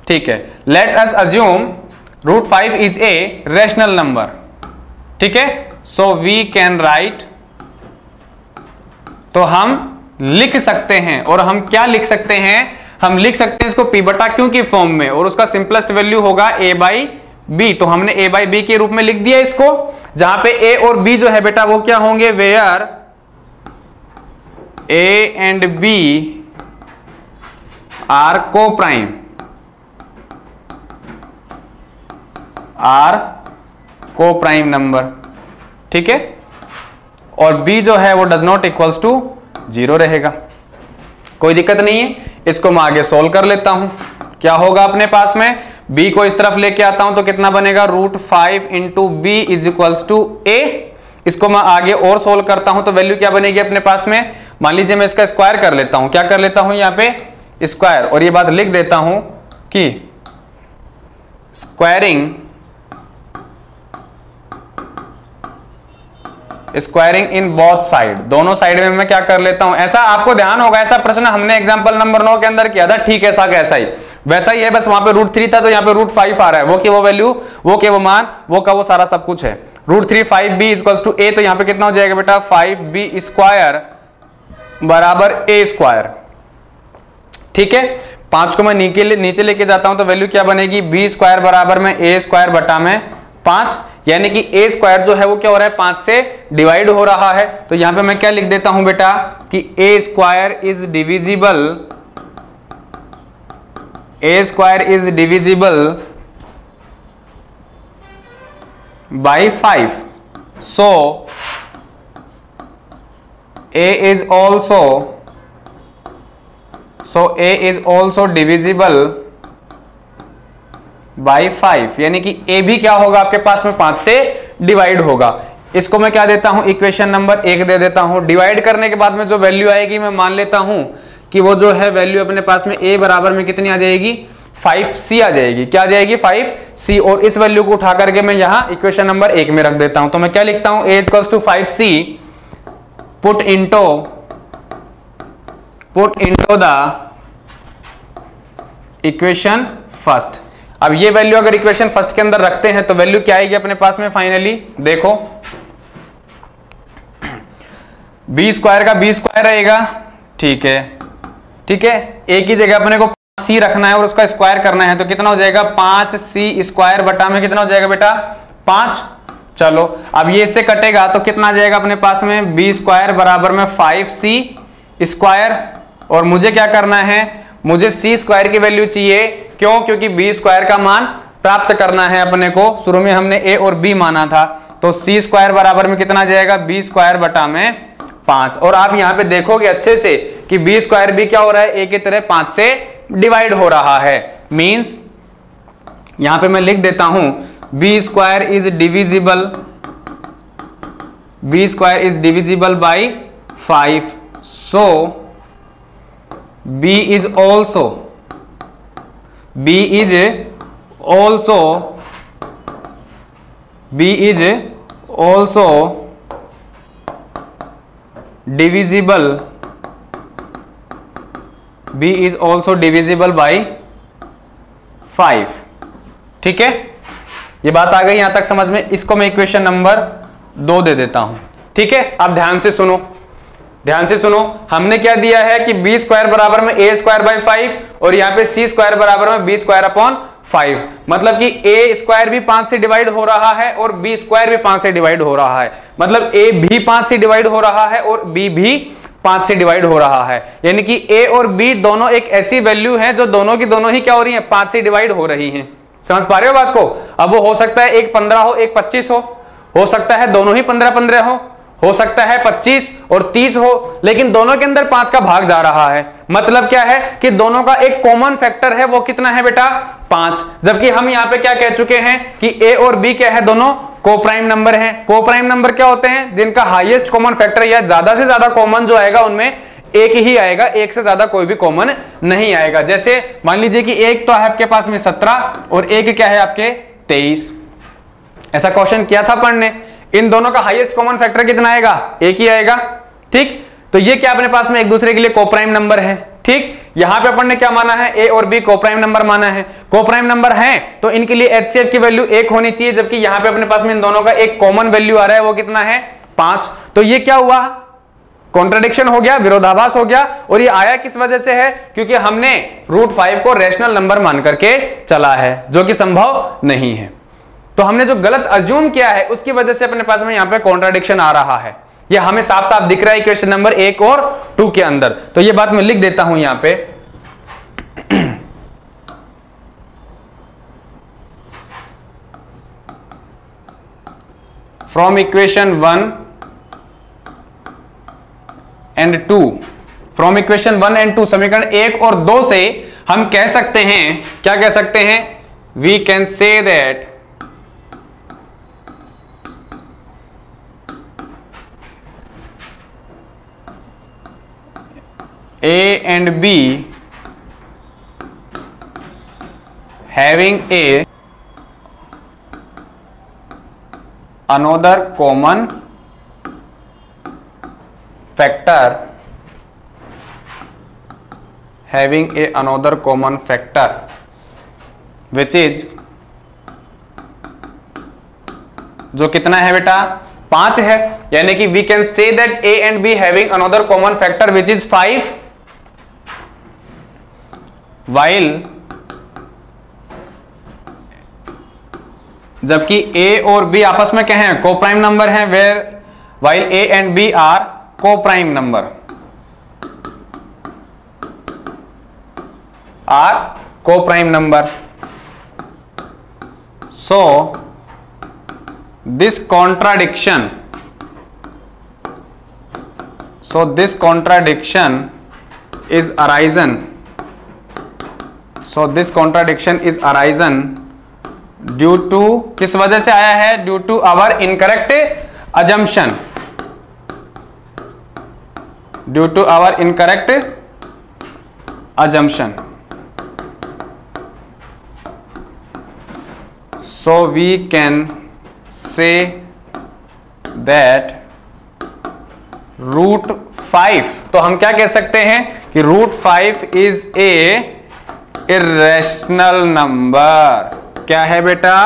ठीक है। Let us assume root 5 is a rational number, ठीक है। सो वी कैन राइट, तो हम लिख सकते हैं, और हम क्या लिख सकते हैं, हम लिख सकते हैं इसको p बटा q की फॉर्म में, और उसका सिंपलेस्ट वैल्यू होगा a बाई बी। तो हमने a बाई बी के रूप में लिख दिया इसको, जहां पे a और b जो है बेटा वो क्या होंगे, where a and b are coprime, are coprime number, ठीक है। और b जो है वो डज नॉट इक्वल्स टू 0 रहेगा, कोई दिक्कत नहीं है। इसको मैं आगे सोल्व कर लेता हूं। क्या होगा अपने पास में, b को इस तरफ लेके आता हूं तो कितना बनेगा, root 5 into B is equals to a। इसको मैं आगे और सोल्व करता हूं तो वैल्यू क्या बनेगी अपने पास में, मान लीजिए मैं इसका स्क्वायर कर लेता हूं, क्या कर लेता हूं यहाँ पे स्क्वायर, और ये बात लिख देता हूं कि स्क्वायरिंग इन बोथ साइड, दोनों साइड में मैं क्या कर लेता हूं। ऐसा आपको ध्यान होगा, ऐसा प्रश्न हमने एग्जांपल नंबर 9 के अंदर किया था, ठीक ऐसा कैसा ही वैसा ही है, बस वहां पे रूट 3 था तो यहाँ पे रूट 5 आ रहा है, वो की वो वैल्यू, वो के वो मान, वो का वो सारा सब कुछ है। Root 3 5b equals to a, तो यहाँ पे कितना हो जाएगा बेटा, 5b स्क्वायर बराबर a स्क्वायर, ठीक है। 5 को मैं नीचे लेके जाता हूं तो वैल्यू क्या बनेगी, b स्क्वायर बराबर में a स्क्वायर बटा में 5, यानी कि a स्क्वायर जो है वो क्या हो रहा है, 5 से डिवाइड हो रहा है। तो यहां पे मैं क्या लिख देता हूं बेटा कि a square is divisible by 5, so a is also divisible by 5, यानी कि a भी क्या होगा आपके पास में 5 से डिवाइड होगा। इसको मैं क्या देता हूं, इक्वेशन नंबर 1 दे देता हूं। डिवाइड करने के बाद में जो वैल्यू आएगी मैं मान लेता हूं कि वो जो है वैल्यू अपने पास में a बराबर में कितनी आ जाएगी, 5c आ जाएगी, क्या आ जाएगी, 5c। और इस वैल्यू को उठा करके मैं यहां इक्वेशन नंबर 1 में रख देता हूं। तो मैं क्या लिखता हूं, a equals to 5c put into the equation first. अब ये वैल्यू अगर इक्वेशन फर्स्ट के अंदर रखते हैं तो वैल्यू क्या आएगी अपने पास में, फाइनली देखो b स्क्वायर का b स्क्वायर रहेगा, ठीक है, ठीक है। a की जगह अपने को 5c रखना है और उसका स्क्वायर करना है, तो कितना हो जाएगा, 5c स्क्वायर बटा में कितना हो जाएगा बेटा, 5। चलो अब ये इससे कटेगा तो कितना आ जाएगा अपने पास में, b स्क्वायर बराबर में 5c स्क्वायर, और मुझे क्या करना है, मुझे c स्क्वायर की वैल्यू चाहिए, क्यों, क्योंकि b स्क्वायर का मान प्राप्त करना है अपने को। शुरू में हमने a और b माना था, तो c स्क्वायर बराबर में कितना जाएगा, b स्क्वायर बटा में 5। और आप यहां पे देखोगे अच्छे से कि b स्क्वायर भी क्या हो रहा है, a की तरह 5 से डिवाइड हो रहा है। मींस यहां पे मैं लिख देता हूं b square is divisible by 5, so b is also divisible by 5, ठीक है। ये बात आ गई यहां तक समझ में। इसको मैं इक्वेशन नंबर 2 दे देता हूं, ठीक है। अब ध्यान से सुनो, हमने क्या दिया है कि b स्क्वायर बराबर में a स्क्वायर बाई 5, और यहाँ पे c स्क्वायर बराबर में b स्क्वायर अपॉन 5, मतलब कि a स्क्वायर भी 5 से डिवाइड हो रहा है और b स्क्वायर भी 5 से डिवाइड हो रहा है, मतलब a भी 5 से डिवाइड हो रहा है और b भी 5 से डिवाइड हो रहा है। यानी कि a और b दोनों एक ऐसी वैल्यू है जो दोनों की दोनों ही क्या हो रही है, 5 से डिवाइड हो रही है। समझ पा रहे हो बात को। अब वो हो सकता है एक 15 हो, एक 25 हो सकता है दोनों ही 15-15 हो हो सकता है 25 और 30 हो, लेकिन दोनों के अंदर 5 का भाग जा रहा है। मतलब क्या है कि दोनों का एक कॉमन फैक्टर है, वो कितना है बेटा 5। जबकि हम यहां पे क्या कह चुके हैं कि ए और बी क्या है, दोनों कोप्राइम नंबर हैं। कोप्राइम नंबर क्या होते हैं, जिनका हाईएस्ट कॉमन फैक्टर या ज्यादा से ज्यादा कॉमन जो आएगा उनमें एक ही आएगा, एक से ज्यादा कोई भी कॉमन नहीं आएगा। जैसे मान लीजिए कि एक तो है आपके पास में 17 और एक क्या है आपके 23। ऐसा क्वेश्चन किया था पढ़ने, इन दोनों का हाईएस्ट कॉमन फैक्टर कितना आएगा, एक ही आएगा। ठीक, तो ये क्या अपने पास में एक दूसरे के लिए कोप्राइम नंबर है। ठीक, यहां पे अपन ने क्या माना है, ए और बी कोप्राइम नंबर माना है। कोप्राइम नंबर है तो इनके लिए HCF की वैल्यू 1 होनी चाहिए, जबकि यहां पे अपने पास में इन दोनों का एक कॉमन वैल्यू आ रहा है, वो कितना है 5। तो ये क्या हुआ, कॉन्ट्राडिक्शन हो गया, विरोधाभास हो गया। और ये आया किस वजह से है, क्योंकि हमने √5 को रैशनल नंबर मान करके चला है, जो कि संभव नहीं है। तो हमने जो गलत अज्यूम किया है उसकी वजह से अपने पास में यहां पे कॉन्ट्राडिक्शन आ रहा है। ये हमें साफ साफ दिख रहा है क्वेश्चन नंबर 1 और 2 के अंदर। तो ये बात मैं लिख देता हूं यहां पे। From equation 1 and 2, from equation 1 and 2, समीकरण 1 और 2 से हम कह सकते हैं, क्या कह सकते हैं, we can say that A and B having another common factor, having another common factor which is, जो कितना है बेटा 5 है। यानी कि we can say that A and B having another common factor which is 5, while जबकि A और B आपस में क्या है, कोप्राइम नंबर है, where while A and B are coprime number, are coprime number. So this contradiction is arisen, so this contradiction is arisen due to, किस वजह से आया है, due to our incorrect assumption, due to our incorrect assumption, so we can say that √5, तो हम क्या कह सकते हैं कि √5 इज ए इर्रेशनल नंबर। क्या है बेटा,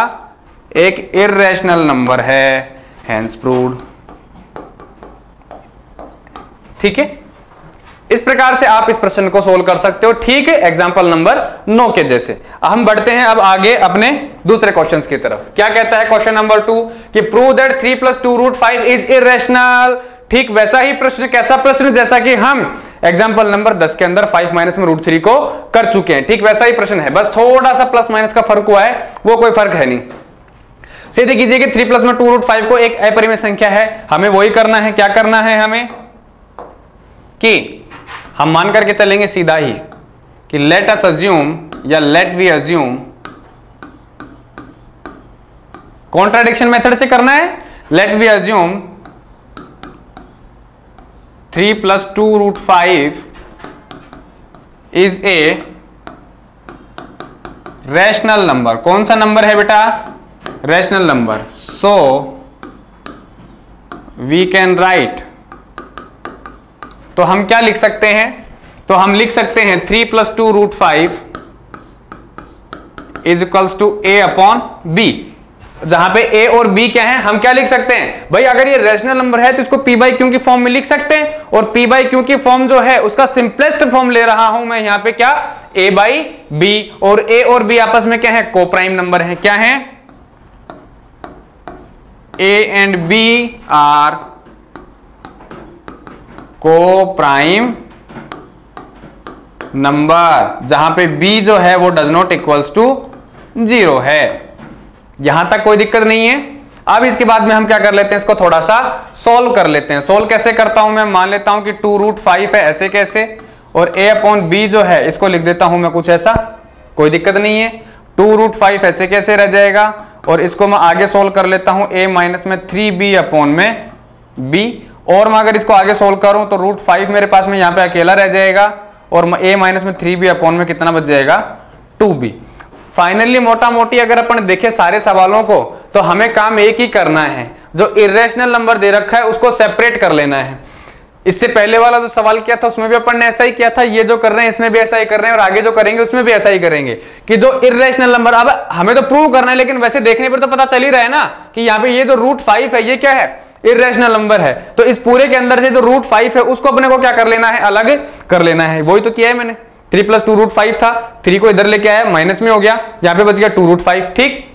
एक इर्रेशनल नंबर है, हेंस प्रूव्ड। ठीक है, इस प्रकार से आप इस प्रश्न को सोल्व कर सकते हो। ठीक है, एग्जांपल नंबर 9 के जैसे। हम बढ़ते हैं अब आगे अपने दूसरे क्वेश्चंस की तरफ। क्या कहता है क्वेश्चन नंबर 2 कि प्रूव दैट 3 + 2 √5 इज इर्रेशनल। ठीक वैसा ही प्रश्न, कैसा प्रश्न, जैसा कि हम एग्जांपल नंबर 10 के अंदर 5 माइनस में √3 को कर चुके हैं। ठीक वैसा ही प्रश्न है, बस थोड़ा सा प्लस माइनस का फर्क हुआ है, वो कोई फर्क है नहीं। सीधे कीजिए कि 3 + में 2 √5 को एक अपरिमेय संख्या है, हमें वही करना है। क्या करना है हमें, कि हम मान करके चलेंगे सीधा ही कि लेट अस अज्यूम या let we assume, contradiction method से करना है। Let we assume 3 + 2 √5 is a rational number. कौन सा नंबर है बेटा, rational number. So we can write, तो हम क्या लिख सकते हैं, तो हम लिख सकते हैं 3 + 2 √5 इज इक्वल्स टू A/B। जहां पे A और B क्या है, हम क्या लिख सकते हैं भाई, अगर ये रैशनल नंबर है तो इसको P/Q की फॉर्म में लिख सकते हैं, और P/Q की फॉर्म जो है उसका सिंपलेस्ट फॉर्म ले रहा हूं मैं यहां पे, क्या A/B, और A और B आपस में क्या है, कोप्राइम नंबर है। क्या है, A and B are coprime number, जहां पे B जो है वो डज नॉट इक्वल्स टू 0 है। यहां तक कोई दिक्कत नहीं है। अब इसके बाद में हम क्या कर लेते हैं, इसको थोड़ा सा सोल्व कर लेते हैं। सोल्व कैसे करता हूं मैं, मान लेता हूं कि 2√5 है, ऐसे कैसे, और a/b जो है इसको लिख देता हूं मैं कुछ ऐसा, कोई दिक्कत नहीं है। 2√5 ऐसे कैसे रह जाएगा, और इसको मैं आगे सोल्व कर लेता हूं a माइनस में 3b/b, और मैं अगर इसको आगे सोल्व करूं तो √5 मेरे पास में यहाँ पे अकेला रह जाएगा, और a माइनस में 3b/ में कितना बच जाएगा, 2b। फाइनली मोटा मोटी अगर अपन देखें सारे सवालों को, तो हमें काम एक ही करना है, जो इर्रेशनल नंबर दे रखा है उसको सेपरेट कर लेना है। इससे पहले वाला जो सवाल किया था उसमें भी अपन ने ऐसा ही किया था, ये जो कर रहे हैं इसमें भी ऐसा ही कर रहे हैं, और आगे जो करेंगे उसमें भी ऐसा ही करेंगे कि जो इर्रेशनल नंबर, अब हमें तो प्रूव करना है, लेकिन वैसे देखने पर तो पता चल ही रहा है ना कि यहाँ पे ये जो √5 है ये क्या है, इर्रेशनल नंबर है। तो इस पूरे के अंदर से जो √5 है उसको अपने को क्या कर लेना है, अलग कर लेना है। वही तो किया है मैंने, 3 + 2√5 था, 3 को इधर लेके आया, माइनस में हो गया, यहाँ पे बच गया 2√5। ठीक,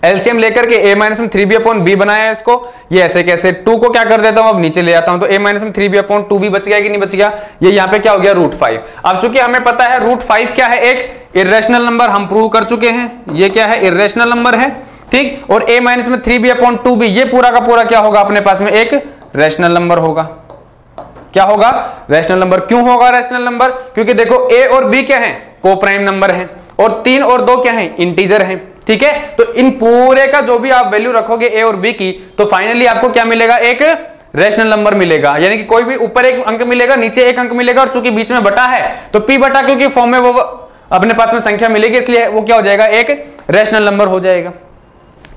एलसीएम लेकर के a माइनस में 3b/b बनाया है इसको, ये ऐसे कैसे, 2 को क्या कर देता हूं अब नीचे ले आता हूं, तो a माइनस में 3b/2b बच गया कि नहीं बच गया, ये यहाँ पे क्या हो गया, √5। अब चूंकि हमें पता है √5 क्या है, एक इर्रेशनल नंबर, हम प्रूव कर चुके हैं, ये क्या है, इर्रेशनल नंबर है। ठीक, और a माइनस में 3b/2b ये पूरा का पूरा क्या होगा अपने पास में, एक रैशनल नंबर होगा। क्या होगा, रैशनल नंबर। क्यों होगा रैशनल नंबर, क्योंकि देखो a और b क्या है, को प्राइम नंबर है, और 3 और 2 क्या है, इंटीजर है। ठीक है, तो इन पूरे का जो भी आप वैल्यू रखोगे a और b की, तो फाइनली आपको क्या मिलेगा, एक रैशनल नंबर मिलेगा, यानी कि कोई भी ऊपर एक अंक मिलेगा, नीचे एक अंक मिलेगा, और चूंकि बीच में बटा है तो p बटा क्योंकि फॉर्म में वो अपने पास में संख्या मिलेगी, इसलिए वो क्या हो जाएगा, एक रैशनल नंबर हो जाएगा।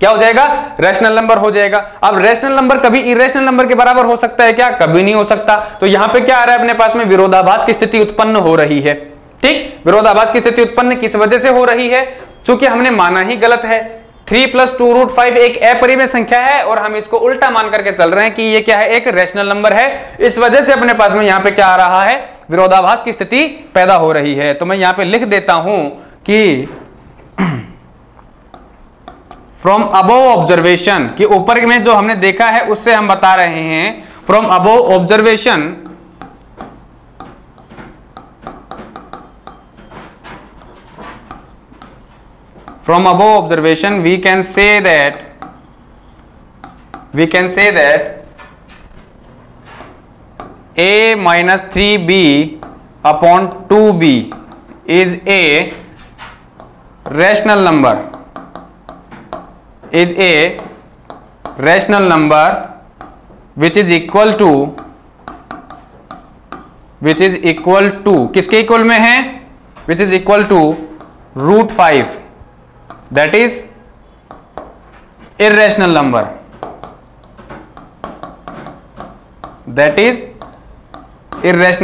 क्या हो जाएगा, रैशनल नंबर हो जाएगा। अब रैशनल नंबर कभी इरेशनल नंबर के बराबर हो सकता है क्या, कभी नहीं हो सकता। तो यहां पे क्या आ रहा है अपने पास में, विरोधाभास की स्थिति उत्पन्न हो रही है। ठीक, विरोधाभास की स्थिति उत्पन्न किस वजह से हो रही है, चूंकि हमने माना ही गलत है। 3 + 2√5 एक अपरिमेय संख्या है, और हम इसको उल्टा मान करके चल रहे हैं कि ये क्या है, एक रैशनल नंबर है। इस वजह से अपने पास में यहां पे क्या आ रहा है, विरोधाभास की स्थिति पैदा हो रही है। तो मैं यहां पे लिख देता हूं कि फ्रॉम अबोव ऑब्जर्वेशन, कि ऊपर में जो हमने देखा है उससे हम बता रहे हैं, from above observation from above observation we can say that a minus 3b/2b is a rational number, which is equal to किसके इक्वल में है, which is equal to √5, that is irrational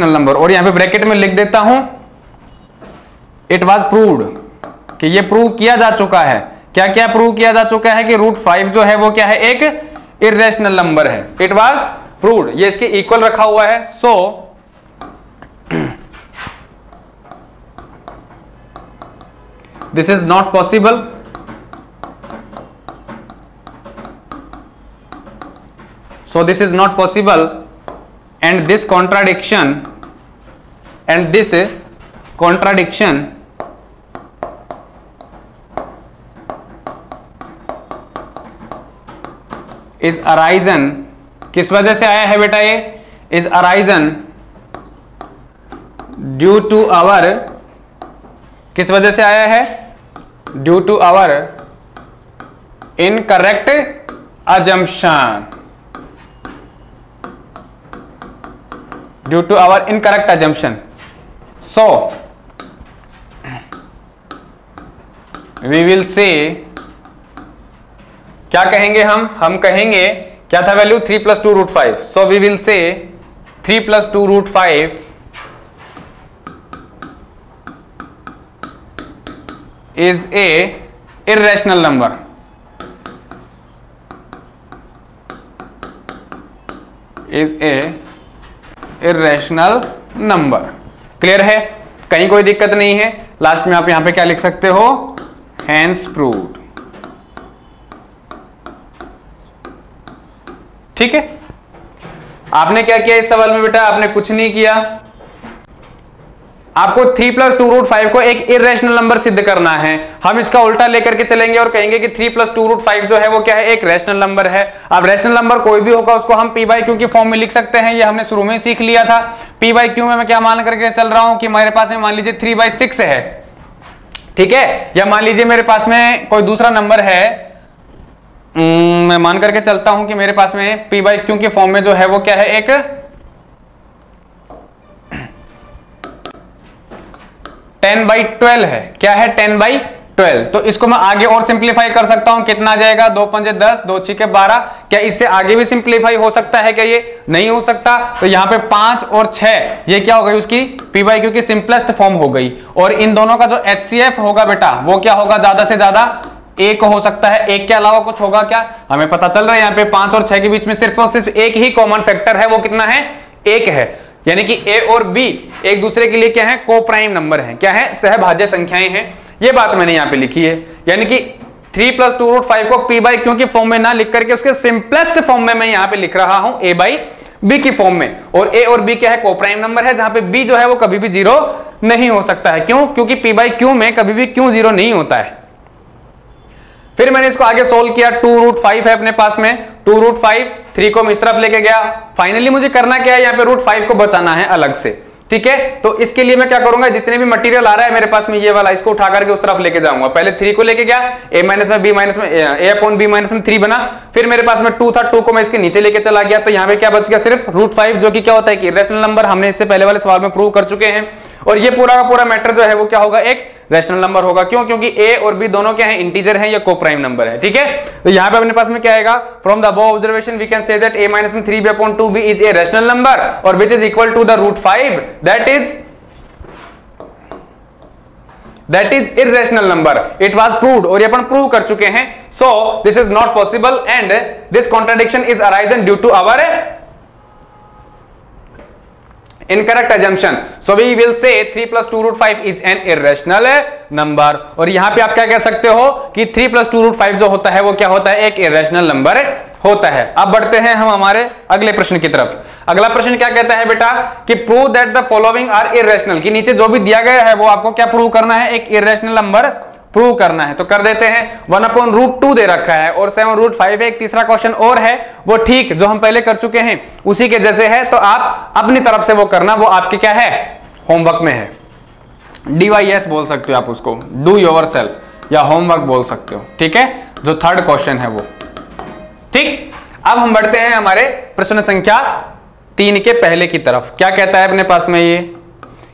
number, और यहां पे ब्रैकेट में लिख देता हूं इट वाज प्रूव्ड, कि ये प्रूव किया जा चुका है। क्या क्या प्रूव किया जा चुका है, कि √5 जो है वो क्या है, एक इर्रेशनल नंबर है। इट वाज प्रूव्ड, ये इसके इक्वल रखा हुआ है। So this is not possible, and this contradiction is arisen, किस वजह से आया है बेटा, ये is arisen due to our, किस वजह से आया है, due to our incorrect assumption, due to our incorrect assumption. So we will say, क्या कहेंगे हम कहेंगे क्या था value, 3 + 2√5. So we will say 3 + 2√5 is a irrational number, irrational number. Clear है, कहीं कोई दिक्कत नहीं है। लास्ट में आप यहां पे क्या लिख सकते हो, हैंस प्रूव्ड। ठीक है, आपने क्या किया इस सवाल में बेटा, आपने कुछ नहीं किया, आपको 3 + 2√5 को एक इरेशनल नंबर सिद्ध करना है। हम इसका उल्टा लेकर के चलेंगे और कहेंगे कि 3 + 2√5 जो है वो क्या है, एक रैशनल नंबर है। अब रैशनल नंबर कोई भी होगा उसको हम p/q की फॉर्म में लिख सकते हैं, ये हमने शुरू में सीख लिया था। p/q में मैं क्या मान करके चल रहा हूं कि मेरे पास में मान लीजिए 3/6 है, ठीक है, या मान लीजिए मेरे पास में कोई दूसरा नंबर है, मैं मान करके चलता हूं कि मेरे पास में p/q की फॉर्म में जो है वो क्या है, एक 10/12 है। क्या है, 10/12। तो इसको मैं आगे और सिंप्लीफाई कर सकता हूं, कितना आ जाएगा, 2 × 5 = 10, 2 × 6 = 12। क्या इससे आगे भी सिंप्लीफाई हो सकता है क्या? ये नहीं हो सकता। तो यहां पे 5 और 6 ये क्या हो गई, उसकी p/q की सिंपलेस्ट फॉर्म हो गई। और इन दोनों का जो HCF होगा बेटा वो क्या होगा, ज्यादा से ज्यादा 1 हो सकता है। 1 के अलावा कुछ होगा क्या, हमें पता चल रहा है यहाँ पे 5 और 6 के बीच में सिर्फ और सिर्फ एक ही कॉमन फैक्टर है, वो कितना है, 1 है। यानी कि a और b एक दूसरे के लिए क्या है, को प्राइम नंबर है, क्या है, सहभाज्य संख्याएं हैं। ये बात मैंने यहाँ पे लिखी है। यानी कि 3 + 2√5 को p/q की फॉर्म में ना लिख करके उसके सिंपलेस्ट फॉर्म में मैं यहाँ पे लिख रहा हूं a/b की फॉर्म में। और a और b क्या है, को प्राइम नंबर है, जहां पे b जो है वो कभी भी 0 नहीं हो सकता है। क्यों? क्योंकि p/q में कभी भी q 0 नहीं होता है। फिर मैंने इसको आगे सोल्व किया, 2√5 है अपने पास में, 2√5, 3 को मैं इस तरफ लेके गया। फाइनली मुझे करना क्या है, यहाँ पे √5 को बचाना है अलग से, ठीक है। तो इसके लिए मैं क्या करूंगा, जितने भी मटेरियल आ रहा है मेरे पास में ये वाला, इसको उठा करके उस तरफ लेके जाऊंगा। पहले 3 को लेके गया, a- में b- में a/b- 3 बना। फिर मेरे पास में 2 था, 2 को मैं इसके नीचे लेके चला गया। तो यहाँ पे क्या बच गया, सिर्फ √5, जो कि क्या होता है कि रैशनल नंबर, हमने इससे पहले वाले सवाल में प्रूव कर चुके हैं। और ये पूरा का पूरा मैटर जो है वो क्या होगा, एक रैशनल नंबर होगा। क्यों? क्योंकि a और b दोनों क्या है, इंटीजर है या को प्राइम नंबर है, ठीक है। तो यहाँ पे अपने पास में क्या आएगा, from the above observation we can say that a- 3b/2b is a rational number और which is equal to the √5, that is irrational number. It was proved, और ये अपन प्रूव कर चुके हैं। So this is not possible and this contradiction is arisen due to our incorrect assumption. So we will say 3 + 2√5 is an irrational number. और यहां पे आप क्या कह सकते हो कि 3 + 2√5 जो होता है वो क्या होता है, एक irrational number होता है। अब बढ़ते हैं हम हमारे अगले प्रश्न की तरफ। अगला प्रश्न क्या कहता है बेटा कि prove that the following are irrational, कि नीचे जो भी दिया गया है वो आपको क्या प्रूव करना है, एक इर्रेशनल नंबर प्रूव करना है। तो कर देते हैं। 1/√2 दे रखा है और 7√5 है। एक तीसरा क्वेश्चन और है, वो ठीक जो हम पहले कर चुके हैं उसी के जैसे है। तो आप अपनी तरफ से वो करना, वो आपके क्या है, होमवर्क में है। DYS बोल सकते हो आप उसको, डू योर सेल्फ, या होमवर्क बोल सकते हो, ठीक है, जो थर्ड क्वेश्चन है वो, ठीक। अब हम बढ़ते हैं हमारे प्रश्न संख्या 3 के पहले की तरफ। क्या कहता है अपने पास में ये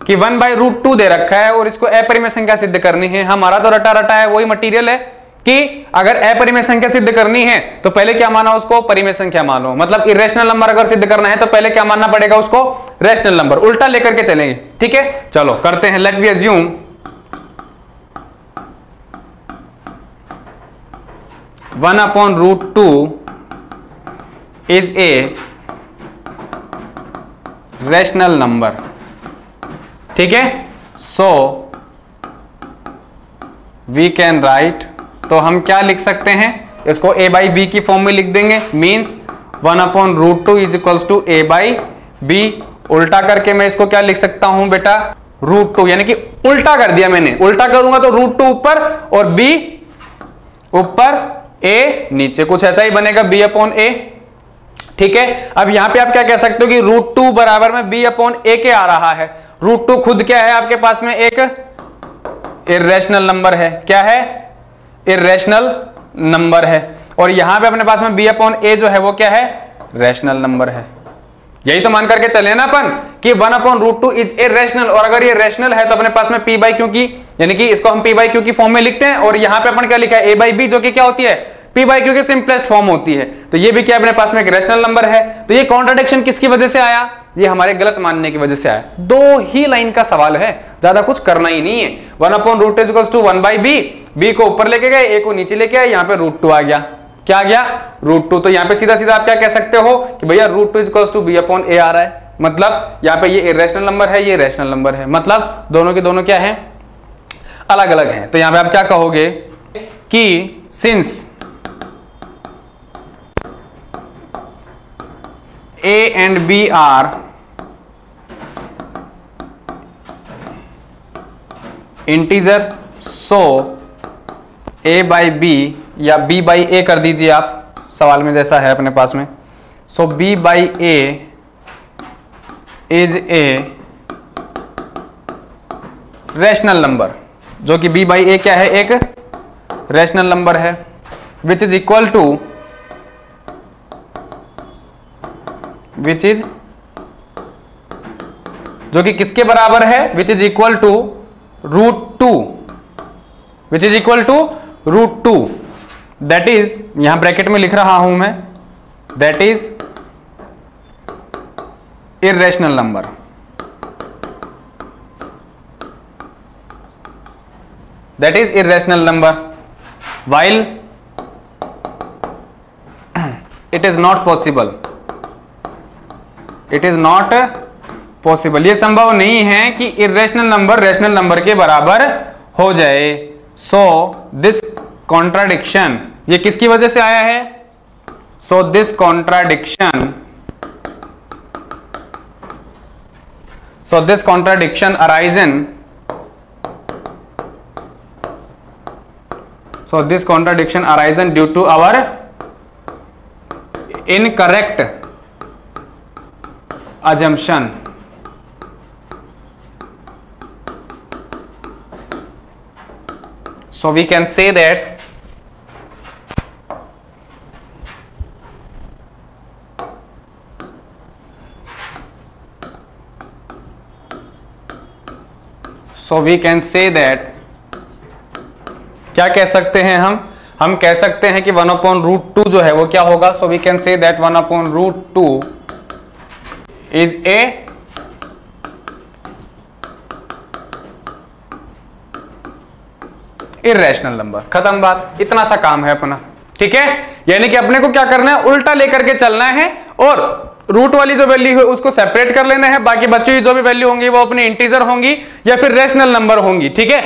कि 1/√2 दे रखा है और इसको अपरिमेय संख्या सिद्ध करनी है। हमारा तो रटा रटा है, वही मटेरियल है कि अगर अपरिमेय संख्या सिद्ध करनी है तो पहले क्या माना, उसको परिमेय संख्या मानो। मतलब इरेशनल नंबर अगर सिद्ध करना है तो पहले क्या मानना पड़ेगा, उसको रैशनल नंबर। उल्टा लेकर के चलेंगे, ठीक है। चलो करते हैं। Let be assume 1/√2 is a rational number, ठीक है। सो वी कैन राइट, तो हम क्या लिख सकते हैं, इसको a/b की फॉर्म में लिख देंगे। Means 1/√2 is equals to a/b। उल्टा करके मैं इसको क्या लिख सकता हूं बेटा, √2, यानी कि उल्टा कर दिया मैंने। उल्टा करूंगा तो √2 ऊपर और b ऊपर, a नीचे, कुछ ऐसा ही बनेगा b/a, ठीक है। अब यहां पे आप क्या कह सकते हो कि √2 बराबर में b/a के आ रहा है। √2 खुद क्या है आपके पास में, एक इर्रेशनल नंबर है। क्या है, इर्रेशनल नंबर है। और यहां पे अपने पास में b/a जो है वो क्या है, रैशनल नंबर है। यही तो मान करके चले ना अपन कि 1/√2 इज इर्रेशनल। और अगर ये रैशनल है तो अपने पास में p/q की, यानी कि इसको हम p/q की फॉर्म में लिखते हैं। और यहां पे अपन क्या लिखा है, a/b, जो कि क्या होती है, p/q की सिंपलेस्ट फॉर्म होती है। तो ये भी क्या अपने पास में एक रैशनल नंबर है। तो ये कॉन्ट्राडिक्शन किसकी वजह से आया, ये हमारे गलत मानने की वजह से आया। 2 ही लाइन का सवाल है, ज्यादा कुछ करना ही नहीं है। 1/√2 इक्वल्स टू 1/b, b को ऊपर लेके गए, a को नीचे लेके आए, यहाँ पे √2 आ गया। क्या आ गया, √2। तो यहाँ पे सीधा सीधा आप क्या कह सकते हो कि भैया √2 इक्वल्स टू b/a आ रहा है। मतलब यहाँ पे ये इर्रेशनल नंबर है, ये रैशनल नंबर है। मतलब दोनों के दोनों क्या है, अलग अलग है। तो यहाँ पे आप क्या कहोगे कि since A and B are integer, so a by B या b बाई ए कर दीजिए आप, सवाल में जैसा है अपने पास में। सो b by A is a rational number, जो कि b बाई ए क्या है, एक रैशनल नंबर है, which is equal to, which is, जो कि किसके बराबर है, which is equal to √2, which is equal to √2, that is, यहां ब्रैकेट में लिख रहा हूं मैं, that is irrational number. That is irrational number, while it is not possible, it is not possible, ये संभव नहीं है कि इर्रेशनल नंबर रैशनल नंबर के बराबर हो जाए। सो दिस कॉन्ट्राडिक्शन, ये किसकी वजह से आया है, so this contradiction, so this contradiction arisen, so this contradiction arisen due to our incorrect assumption, so we can say that so we can say that, क्या कह सकते हैं हम कह सकते हैं कि 1/√2 जो है वो क्या होगा, so we can say that 1/√2 is a irrational number. खत्म बात, इतना सा काम है अपना, ठीक है। यानी कि अपने को क्या करना है, उल्टा लेकर के चलना है और रूट वाली जो वैल्यू है उसको सेपरेट कर लेना है, बाकी बच्चों की जो भी वैल्यू होंगी वो अपने इंटीजर होंगी या फिर रैशनल नंबर होंगी, ठीक है।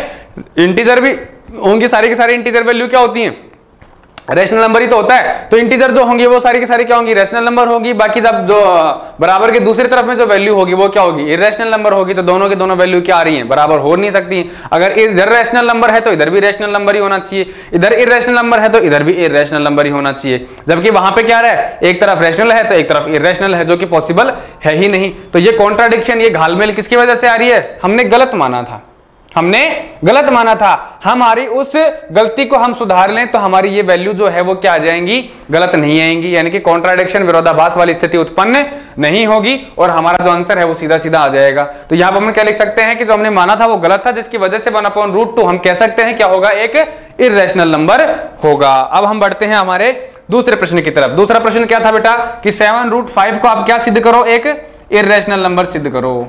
इंटीजर भी होंगी, सारी की सारी इंटीजर वैल्यू क्या होती है, रैशनल नंबर ही तो होता है, तो इंटीजर जो होंगी वो सारी की सारी क्या होंगी, रैशनल नंबर होगी, बाकी जब जो बराबर के दूसरी तरफ में जो वैल्यू होगी वो क्या होगी, इर्रेशनल नंबर होगी। तो दोनों की दोनों वैल्यू क्या आ रही है, बराबर हो नहीं सकती। अगर इधर रैशनल नंबर है तो इधर भी रैशनल नंबर ही होना चाहिए, इधर इर्रेशनल नंबर है तो इधर भी इर्रेशनल नंबर ही होना चाहिए, जबकि वहां पे क्या है, एक तरफ रैशनल है तो एक तरफ इर्रेशनल है, जो कि पॉसिबल है ही नहीं। तो ये कॉन्ट्राडिक्शन, ये घालमेल किसकी वजह से आ रही है, हमने गलत माना था, हमने गलत माना था। हमारी उस गलती को हम सुधार लें तो हमारी ये वैल्यू जो है वो क्या आ जाएंगी, गलत नहीं आएंगी, यानी कि कॉन्ट्राडिक्शन, विरोधाभास वाली स्थिति उत्पन्न नहीं होगी और हमारा जो आंसर है वो सीधा सीधा आ जाएगा। तो यहां पर हम क्या लिख सकते हैं कि जो हमने माना था वो गलत था, जिसकी वजह से 1/√2 हम कह सकते हैं क्या होगा, एक इर्रेशनल नंबर होगा। अब हम बढ़ते हैं हमारे दूसरे प्रश्न की तरफ। दूसरा प्रश्न क्या था बेटा कि 7√5 को आप क्या सिद्ध करो, एक इर्रेशनल नंबर सिद्ध करो।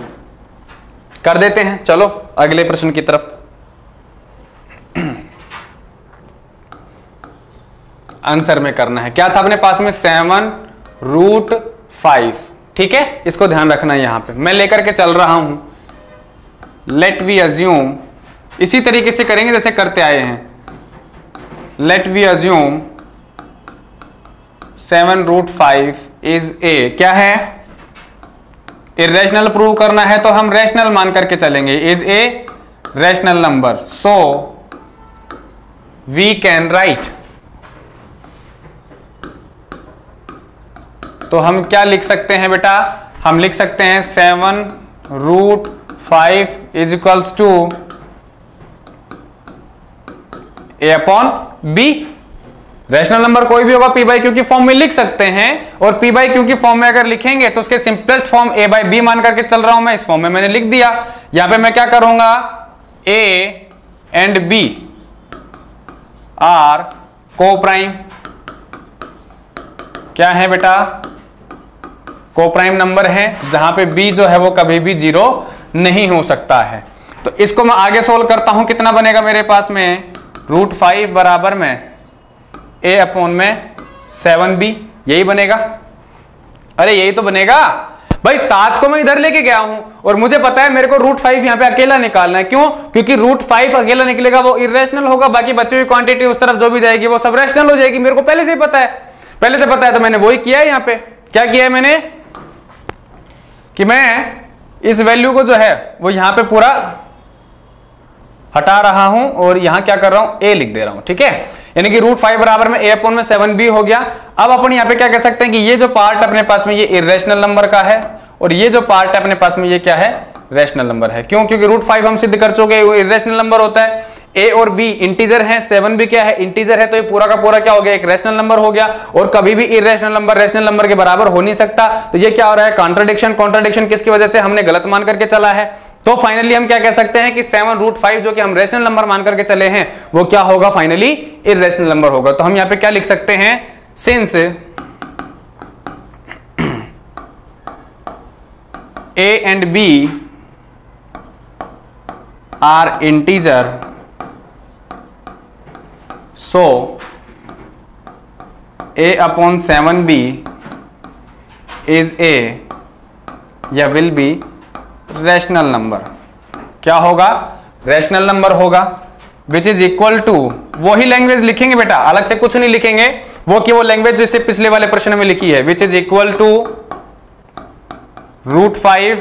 कर देते हैं, चलो अगले प्रश्न की तरफ। आंसर में करना है, क्या था अपने पास में 7√5, ठीक है। इसको ध्यान रखना है, यहां पे मैं लेकर के चल रहा हूं। लेट वी अज्यूम, इसी तरीके से करेंगे जैसे करते आए हैं। Let we assume 7√5 is a, क्या है, इर्रेशनल प्रूव करना है तो हम रैशनल मान करके चलेंगे, is a rational number, so we can write. तो हम क्या लिख सकते हैं बेटा, हम लिख सकते हैं 7√5 is equals to a/b। Rational number कोई भी होगा p बाई क्यू की फॉर्म में लिख सकते हैं, और p बाई क्यू की फॉर्म में अगर लिखेंगे तो उसके simplest form a by B मान करके चल रहा हूं मैं, इस फॉर्म में मैंने लिख दिया। यहां पे मैं क्या करूंगा, a एंड b आर को प्राइम, क्या है बेटा, को प्राइम नंबर है, जहां पे b जो है वो कभी भी 0 नहीं हो सकता है। तो इसको मैं आगे सोल्व करता हूं, कितना बनेगा मेरे पास में, √5 बराबर में a/7b, यही बनेगा। अरे यही तो बनेगा भाई, 7 को मैं इधर लेके गया हूं और मुझे पता है मेरे को √5 यहां पे अकेला निकालना है। क्यों, क्योंकि √5 अकेला निकलेगा वो इर्रेशनल होगा, बाकी बची हुई क्वांटिटी उस तरफ जो भी जाएगी वो सब रैशनल हो जाएगी। मेरे को पहले से ही पता है, पहले से पता है, तो मैंने वही किया है। यहां पे क्या किया है मैंने कि मैं इस वैल्यू को जो है वो यहां पे पूरा हटा रहा हूं और यहां क्या कर रहा हूं, a लिख दे रहा हूं, ठीक है। यानी कि √5 बराबर में a अपॉन में 7b हो गया। अब अपन यहां पे क्या कह सकते हैं कि ये जो पार्ट अपने पास में ये इर्रेशनल नंबर का है और ये जो पार्ट है अपने पास में ये क्या है, रैशनल नंबर है। क्यों? क्योंकि √5 हम सिद्ध कर चुके हैं वो इर्रेशनल नंबर होता है। a और b इंटीजर है, 7 भी क्या है, इंटीजर है, तो ये पूरा का पूरा क्या हो गया, एक रैशनल नंबर हो गया। और कभी भी इर्रेशनल नंबर रैशनल नंबर के बराबर हो नहीं सकता। तो ये क्या हो रहा है, कॉन्ट्रडिक्शन। कॉन्ट्रडिक्शन किसकी वजह से, हमने गलत मान करके चला है। तो फाइनली हम क्या कह सकते हैं कि 7√5 जो कि हम रैशनल नंबर मान करके चले हैं वो क्या होगा, फाइनली इर्रेशनल नंबर होगा। तो हम यहां पे क्या लिख सकते हैं, since a and b are integer, so a upon 7b is a या will be रैशनल नंबर। क्या होगा, रैशनल नंबर होगा, विच इज इक्वल टू, वही लैंग्वेज लिखेंगे बेटा, अलग से कुछ नहीं लिखेंगे, वो लैंग्वेज जैसे पिछले वाले प्रश्न में लिखी है, which is equal to √5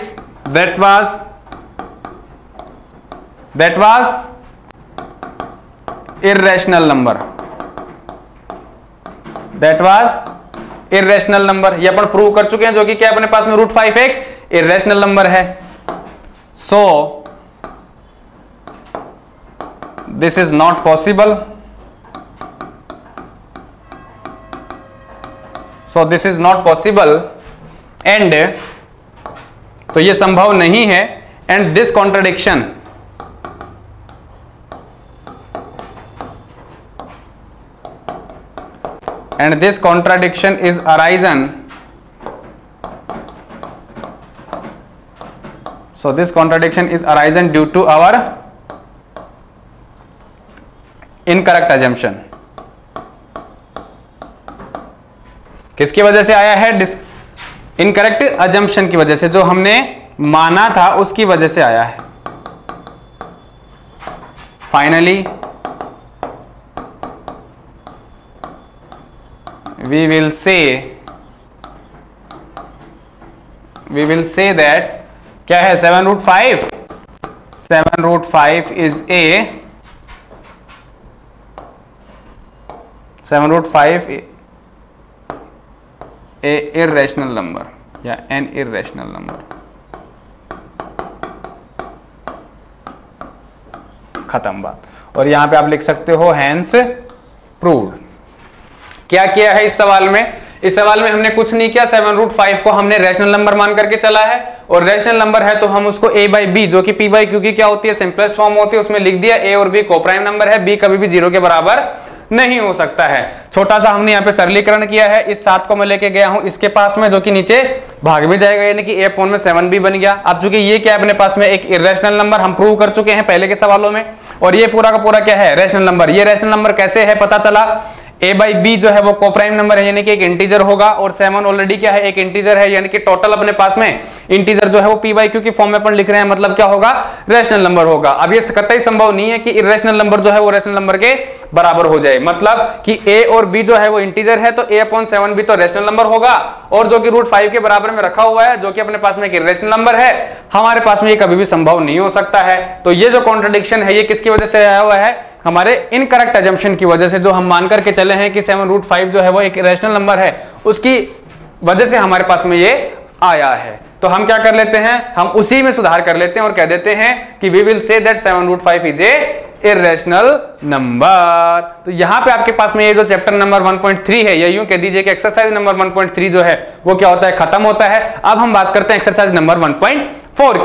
that was irrational number, that was irrational number। ये अपन प्रूव कर चुके हैं, जो कि क्या अपने पास में √5 एक irrational नंबर है। So this is not possible, so this is not possible and तो ये संभव नहीं है। And this contradiction is arisen, so this contradiction is arisen due to our incorrect assumption। किसकी वजह से आया है, इनकरेक्ट अजम्पशन की वजह से, जो हमने माना था उसकी वजह से आया है। Finally we will say that क्या है, 7√5 is a 7√5 a irrational number या an irrational number। खत्म बात। और यहां पे आप लिख सकते हो hence proved। क्या किया है इस सवाल में, इस सवाल में हमने कुछ नहीं किया, 7√5 को हमने रैशनल नंबर मान करके चला है और रैशनल नंबर है तो हम उसको a/b जो कि p/q की क्या होती है, सिंपलेस्ट फॉर्म होती है, उसमें लिख दिया। a और b कोप्राइम नंबर है, b कभी भी 0 के बराबर नहीं हो सकता है। छोटा सा हमने यहाँ पे सरलीकरण किया है। इस 7 को मैं लेके गया हूं इसके पास में, जो कि नीचे भाग भी जाएगा, यानी कि a अपॉन में 7b बन गया। अब चूंकि ये क्या है अपने पास में एक इर्रेशनल नंबर, हम प्रूव कर चुके हैं पहले के सवालों में, और ये पूरा का पूरा क्या है, रैशनल नंबर। ये रैशनल नंबर कैसे है पता चला, a/b जो है वो कोप्राइम नंबर है, यानी कि एक इंटीजर होगा, और 7 ऑलरेडी क्या है, एक इंटीजर है, यानी कि टोटल अपने पास में इंटीजर जो है वो p/q की फॉर्म में अपन लिख रहे हैं, मतलब क्या होगा, रैशनल नंबर होगा। अब ये कतई संभव नहीं है कि इर्रेशनल नंबर जो है वो रैशनल नंबर के बराबर हो जाए, मतलब कि a और b जो है वो इंटीजर है तो a/7b तो रैशनल नंबर होगा, और जो कि √5 के बराबर में रखा हुआ है जो कि अपने पास में एक इर्रेशनल नंबर है, हमारे पास में ये कभी भी संभव नहीं हो सकता है। तो ये जो कॉन्ट्रडिक्शन है ये किसकी वजह से आया हुआ है, हमारे इनकरेक्ट अजम्पशन की वजह से, जो हम मान करके चले हैं कि 7√5 जो है वो एक रैशनल नंबर है, उसकी वजह से हमारे पास में ये आया है। तो हम क्या कर लेते हैं, हम उसी में सुधार कर लेते हैं और कह देते हैं कि we will say that 7√5 is a irrational number. तो यहां पे आपके पास में ये जो चैप्टर नंबर 1.3 है, या यूं कह दीजिए कि एक्सरसाइज नंबर 1.3 जो है वो क्या होता है, खत्म होता है। अब हम बात करते हैं एक्सरसाइज नंबर 1.4 की।